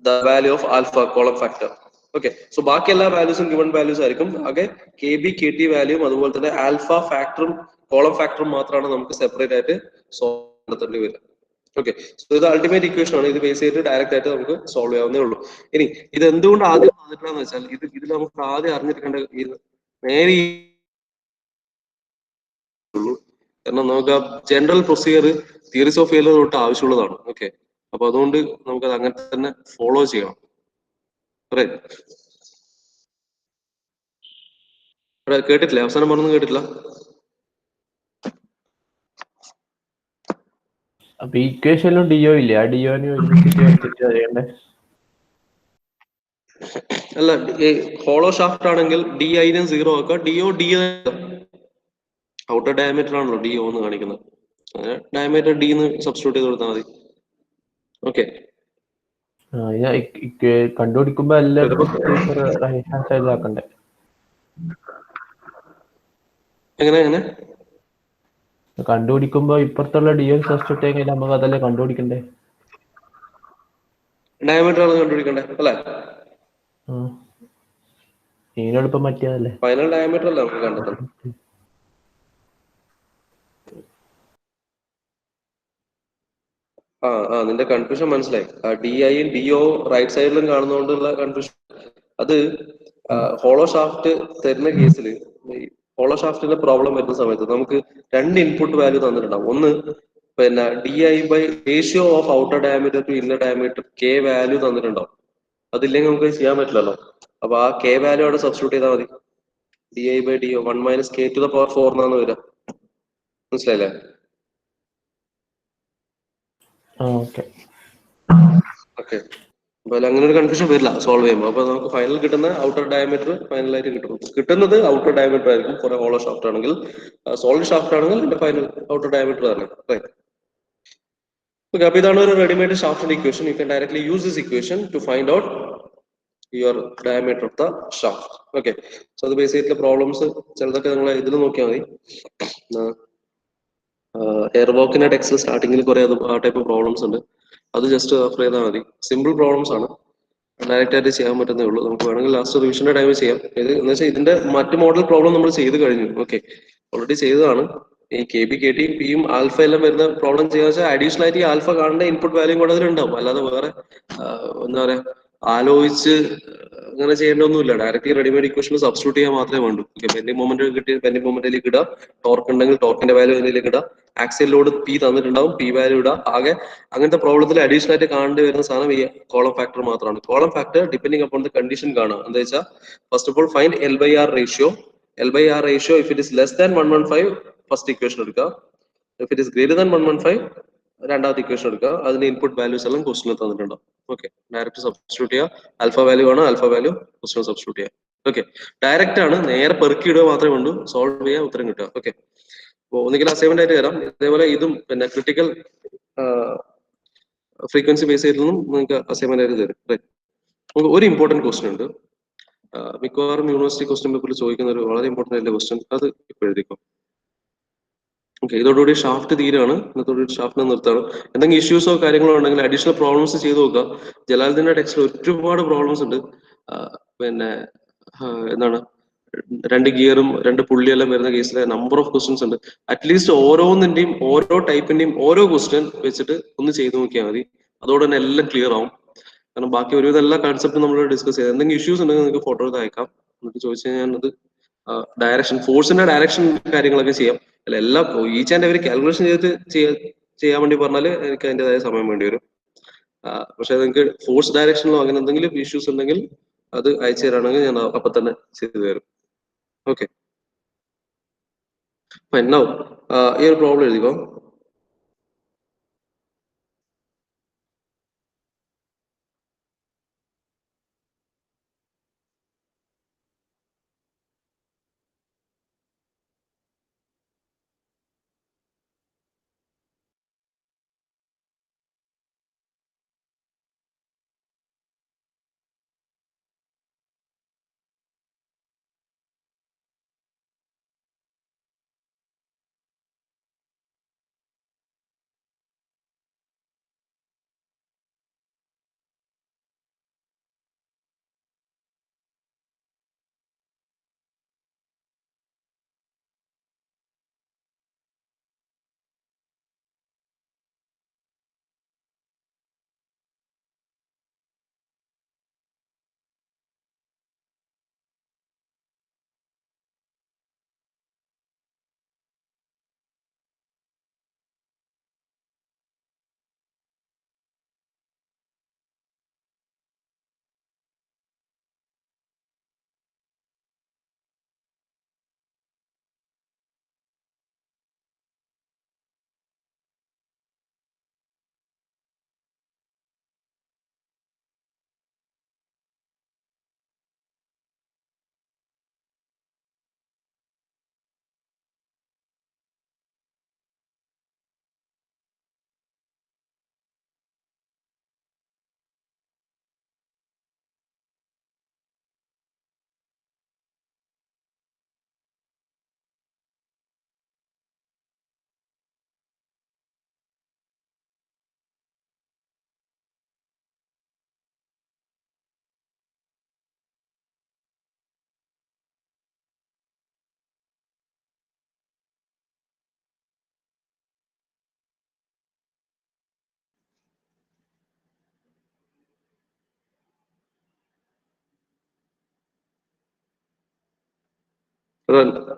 the value of alpha column factor. Okay, so ബാക്കി എല്ലാ വാല്യൂസും given values ആയിരിക്കും. ആകെ kb kt വാല്യൂം അതുപോലെ തന്നെ ആൽഫ ഫാക്ടറും കോളം ഫാക്ടറും മാത്രമാണ് നമുക്ക് സെപ്പറേറ്റ് ആയിട്ട് സോൾവ് നടത്തേണ്ടി വരിക. ഓക്കെ, സോ ഇത് അൾട്ടിമേറ്റ് ഇക്വേഷൻ ആണ്. ഇത് ബേസ് ചെയ്തിട്ട് ഡയറക്റ്റ് ആയിട്ട് നമുക്ക് സോൾവ് ചെയ്യാവുന്നേ ഉള്ളൂ. ഇനി ഇത് എന്തുകൊണ്ട് ആദ്യം വന്നിട്ടുണ്ടെന്ന് വെച്ചാൽ ഇതിൽ നമുക്ക് ആദ്യം അറിഞ്ഞിരിക്കേണ്ട നേരെ ഉള്ളൂ, കാരണം നമുക്ക് ആ general procedure theories of failure തൊട്ട് ആവശ്യമുള്ളതാണ്. ഓക്കെ, അപ്പൊ അതുകൊണ്ട് നമുക്കത് അങ്ങനെ തന്നെ ഫോളോ ചെയ്യണം. കേട്ടിട്ടില്ല, അവസാനം പറഞ്ഞു കേട്ടിട്ടില്ല. അപ്പൊ ഇക്വേഷനിലും ഡിഒ ഇല്ല, ആ ഡിഒന് അല്ല, ഹോളോ ഷാഫ്റ്റ് ആണെങ്കിൽ ഡി ഐനെ 0 ആക്കുക, ഡിഒ ഡി ഔട്ടർ ഡയമീറ്റർ ആണല്ലോ ഡിഒ എന്ന് കാണിക്കുന്നത്, ഡയമീറ്റർ ഡി എന്ന് സബ്സ്റ്റിറ്റ്യൂട്ട് ചെയ്ത് കൊടുത്താൽ മതി. ഓക്കെ, കണ്ടുപിടിക്കുമ്പോ എല്ലാവർക്കും റൈറ്റ് ഹാൻഡ് സൈഡ് ആക്കണ്ടേ? എങ്ങനെ കണ്ടുപിടിക്കുമ്പോ ഇപ്പുറത്തുള്ള ഡിഒ സബ്സ്റ്റിറ്റ്യൂട്ട് ചെയ്യാൻ നമുക്ക് അതല്ലേ കണ്ടുപിടിക്കണ്ടേ? ഡയമീറ്റർ ആണ് കണ്ടുപിടിക്കണ്ടേ അല്ലേ? ഇതിനെളുപ്പം പറ്റിയതല്ലേ, ഫൈനൽ ഡയമീറ്റർ അല്ല നമുക്ക് കണ്ടെത്തണം. നിന്റെ കൺഫ്യൂഷൻ മനസ്സിലായി. ഡി ഐയും ഡിഒ റൈറ്റ് സൈഡിലും കാണുന്നതുകൊണ്ടുള്ള കൺഫ്യൂഷൻ. അത് ഹോളോ ഷാഫ്റ്റ് തരുന്ന കേസിൽ, ഹോളോ ഷാഫ്റ്റിന്റെ പ്രോബ്ലം വരുന്ന സമയത്ത് നമുക്ക് 2 ഇൻപുട്ട് വാല്യൂ തന്നിട്ടുണ്ടാവും. ഒന്ന് പിന്നെ D I by ratio of outer diameter to inner diameter K value തന്നിട്ടുണ്ടാവും. അതില്ലെങ്കിൽ നമുക്ക് ചെയ്യാൻ പറ്റില്ലല്ലോ. അപ്പൊ ആ കെ വാല്യൂ അവിടെ സബ്സ്റ്റിറ്റ്യൂട്ട് ചെയ്താൽ മതി. D I by DO 1 minus K to the power 4 എന്നാണ് വരിക. മനസ്സിലായില്ലേ? ഓക്കെ, അപ്പൊ അങ്ങനെ ഒരു കൺഫ്യൂഷൻ വരില്ല സോൾവ് ചെയ്യുമ്പോൾ. അപ്പൊ നമുക്ക് ഫൈനൽ കിട്ടുന്ന ഔട്ടർ ഡയമീറ്റർ ഫൈനലായിട്ട് കിട്ടുന്നത് ഔട്ടർ ഡയമീറ്റർ ആയിരിക്കും ഫോർ ഹോളോ ഷാഫ്റ്റ് ആണെങ്കിൽ. സോളിഡ് ഷാഫ്റ്റ് ആണെങ്കിൽ ഫൈനൽ ഔട്ടർ ഡയമീറ്റർ തന്നെ. Okay, അപ്പോൾ ഇതാണ് ഒരു റെഡിമെയ്ഡ് ഷാഫ്റ്റിന്റെ equation. You can directly use this equation to find out your diameter of the shaft. Okay, so അത് ബേസ് ചെയ്തിട്ടുള്ള പ്രോബ്ലംസ് ചിലതൊക്കെ നിങ്ങൾ ഇതിൽ നോക്കിയാൽ മതി. എയർവോക്കിന്റെ ടെക്സ്റ്റ് സ്റ്റാർട്ടിങ്ങിൽ കുറെ ആ ടൈപ്പ് പ്രോബ്ലംസ് ഉണ്ട്. അത് ജസ്റ്റ് റെഫർ ചെയ്താൽ മതി. സിമ്പിൾ പ്രോബ്ലംസ് ആണ്, ഡയറക്റ്റ് ആയിട്ട് ചെയ്യാൻ പറ്റുന്നേ ഉള്ളൂ. നമുക്ക് വേണമെങ്കിൽ ലാസ്റ്റ് റിവിഷന്റെ ടൈമിൽ ചെയ്യാം. ഇത് എന്ന് വെച്ചാൽ ഇതിന്റെ മറ്റ് മോഡൽ പ്രോബ്ലം നമ്മൾ ചെയ്ത് കഴിഞ്ഞു. ഓക്കെ, ഓൾറെഡി ചെയ്തതാണ്. ഈ കെ ബി കെ ടി പിയും ആൽഫ എല്ലാം വരുന്ന പ്രോബ്ലം ചെയ്യാന്ന് വെച്ചാൽ അഡീഷണൽ ആയിട്ട് ഈ ആൽഫ കാണേണ്ട ഇൻപുട്ട് വാല്യൂ കൂടെ അതിലുണ്ടാവും. അല്ലാതെ വേറെ എന്താ പറയാ ആലോചിച്ച് അങ്ങനെ ചെയ്യേണ്ടതൊന്നുമില്ല. ഡയറക്റ്റ്ലി റെഡിമെയ്ഡ് ഇക്വേഷൻ സബ്സ്റ്റിറ്റ്യൂട്ട് ചെയ്യാൻ മാത്രമേ വേണ്ടൂ. പെൻഡിങ് മൊമെന്റ് കിട്ടിയ പെൻഡിങ് മൊമെന്റിലേക്ക് ഇടുക, ടോർക്ക് ഉണ്ടെങ്കിൽ ടോർക്കിന്റെ വാല്യൂ അതിലേക്ക് ഇടുക, ആക്സിയൽ ലോഡ് പി തന്നിട്ടുണ്ടാവും, പി വാല്യൂ ഇടുക. ആകെ അങ്ങനത്തെ പ്രോബ്ലത്തിൽ അഡീഷണൽ ആയിട്ട് കാണേണ്ടി വരുന്ന സാധനം ഈ കോളം ഫാക്ടർ മാത്രമാണ്. Column factor depending upon the condition കാണുക. എന്താ വെച്ചാൽ first of all find L by R ratio. L by R ratio if it is less than 115 first equation എടുക്കുക. If it is greater than 115 രണ്ടാമത്തെ equation എടുക്കുക. അതിന്റെ input values എല്ലാം ക്വസ്റ്റിനിൽ തന്നിട്ടുണ്ടാവും. ഓക്കെ, ഡയറക്റ്റ് സബ്സ്റ്റിറ്റ്യൂട്ട് ചെയ്യുക. ആൽഫ വാല്യൂ ആണ്, alpha value ക്വസ്റ്റിനെ സബ്സ്റ്റിറ്റ്യൂട്ട് ചെയ്യുക. ഓക്കെ, ഡയറക്റ്റ് ആണ്, നേരെ പെറുക്കി ഇടുക മാത്രമേ ഉള്ളൂ. സോൾവ് ചെയ്യുക, ഉത്തരം കിട്ടുക. ഓക്കെ, അപ്പോൾ ഒന്നുകിൽ അസൈൻമെന്റ് ആയിട്ട് തരാം. ഇതേപോലെ ഇതും പിന്നെ ക്രിട്ടിക്കൽ ഫ്രീക്വൻസി ബേസ് ചെയ്തിട്ടൊന്നും നിങ്ങൾക്ക് അസൈൻമെന്റ് ആയിട്ട് തരും. നമുക്ക് ഒരു ഇമ്പോർട്ടന്റ് ക്വസ്റ്റൻ ഉണ്ട്, മിക്കവാറും യൂണിവേഴ്സിറ്റി ക്വസ്റ്റ്യൻ പേപ്പറിൽ ചോദിക്കുന്ന ഒരു വളരെ ഇമ്പോർട്ടന്റ് ആയിട്ടുള്ള ക്വസ്റ്റൻ. അത് ഇപ്പോൾ എഴുതിക്കോ. ഓക്കെ, ഇതോടുകൂടി ഷാഫ്റ്റ് തീരാണ്. ഇന്നത്തോടുകൂടി ഷാഫ്റ്റിനെ നിർത്താണ്. എന്തെങ്കിലും ഇഷ്യൂസോ കാര്യങ്ങളോ ഉണ്ടെങ്കിൽ അഡീഷണൽ പ്രോബ്ലംസ് ചെയ്ത് നോക്കുക. ജലാലുദ്ദീന്റെ ടെക്സ്റ്റിൽ ഒരുപാട് പ്രോബ്ലംസ് ഉണ്ട്. പിന്നെ എന്താണ് 2 ഗിയറും 2 പുള്ളിയെല്ലാം വരുന്ന കേസിലെ നമ്പർ ഓഫ് ക്വസ്റ്റ്യൻസ് ഉണ്ട്. അറ്റ്ലീസ്റ്റ് ഓരോന്നിന്റെയും ഓരോ ടൈപ്പിന്റെയും ഓരോ ക്വസ്റ്റ്യൻ വെച്ചിട്ട് ഒന്ന് ചെയ്ത് നോക്കിയാൽ മതി. അതോടെ തന്നെ എല്ലാം ക്ലിയർ ആവും. കാരണം ബാക്കി ഒരുവിധം എല്ലാ കൺസെപ്റ്റും നമ്മൾ ഡിസ്കസ് ചെയ്ത് എന്തെങ്കിലും ഇഷ്യൂസ് ഉണ്ടെങ്കിൽ നിങ്ങൾക്ക് ഫോട്ടോ എടുത്ത് അയക്കാം. എന്നിട്ട് ചോദിച്ചു കഴിഞ്ഞാൽ അത് ഡയറക്ഷൻ ഫോഴ്സിന്റെ ഡയറക്ഷൻ കാര്യങ്ങളൊക്കെ ചെയ്യാം. അല്ല എല്ലാം ഈച്ച് ആൻഡ് എവരി കാൽക്കുലേഷൻ ചെയ്തിട്ട് ചെയ്യാൻ വേണ്ടി പറഞ്ഞാൽ എനിക്ക് അതിൻ്റെതായ സമയം വേണ്ടി വരും. പക്ഷെ നിങ്ങൾക്ക് ഫോഴ്സ് ഡയറക്ഷനിലോ അങ്ങനെ എന്തെങ്കിലും ഇഷ്യൂസ് ഉണ്ടെങ്കിൽ അത് അയച്ചു തരാണെങ്കിൽ ഞാൻ അപ്പൊ തന്നെ ചെയ്തു തരും. ഓക്കെ, നൗ ഈ ഒരു പ്രോബ്ലം എഴുതിക്കോ.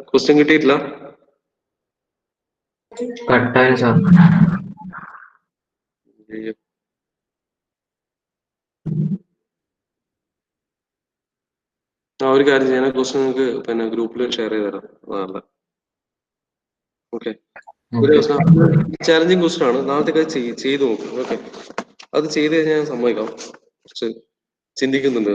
ക്വസ്റ്റ്യൻ കിട്ടിയിട്ടില്ല. കട്ടായി സാർ. ഒരു കാര്യം ചെയ്യാൻ ക്വസ്റ്റ്യൻ നിങ്ങൾക്ക് പിന്നെ ഗ്രൂപ്പിൽ ഷെയർ ചെയ്ത് തരാം. അതല്ല ഓക്കെ, ചാലഞ്ചിങ് ക്വസ്റ്റ്യൻ ആണ്. നാളത്തേക്ക് അത് ചെയ്ത് നോക്കും. ഓക്കെ, അത് ചെയ്ത് കഴിഞ്ഞാൽ ഞാൻ സമ്മതിക്കാം. കുറച്ച് ചിന്തിക്കുന്നുണ്ട്.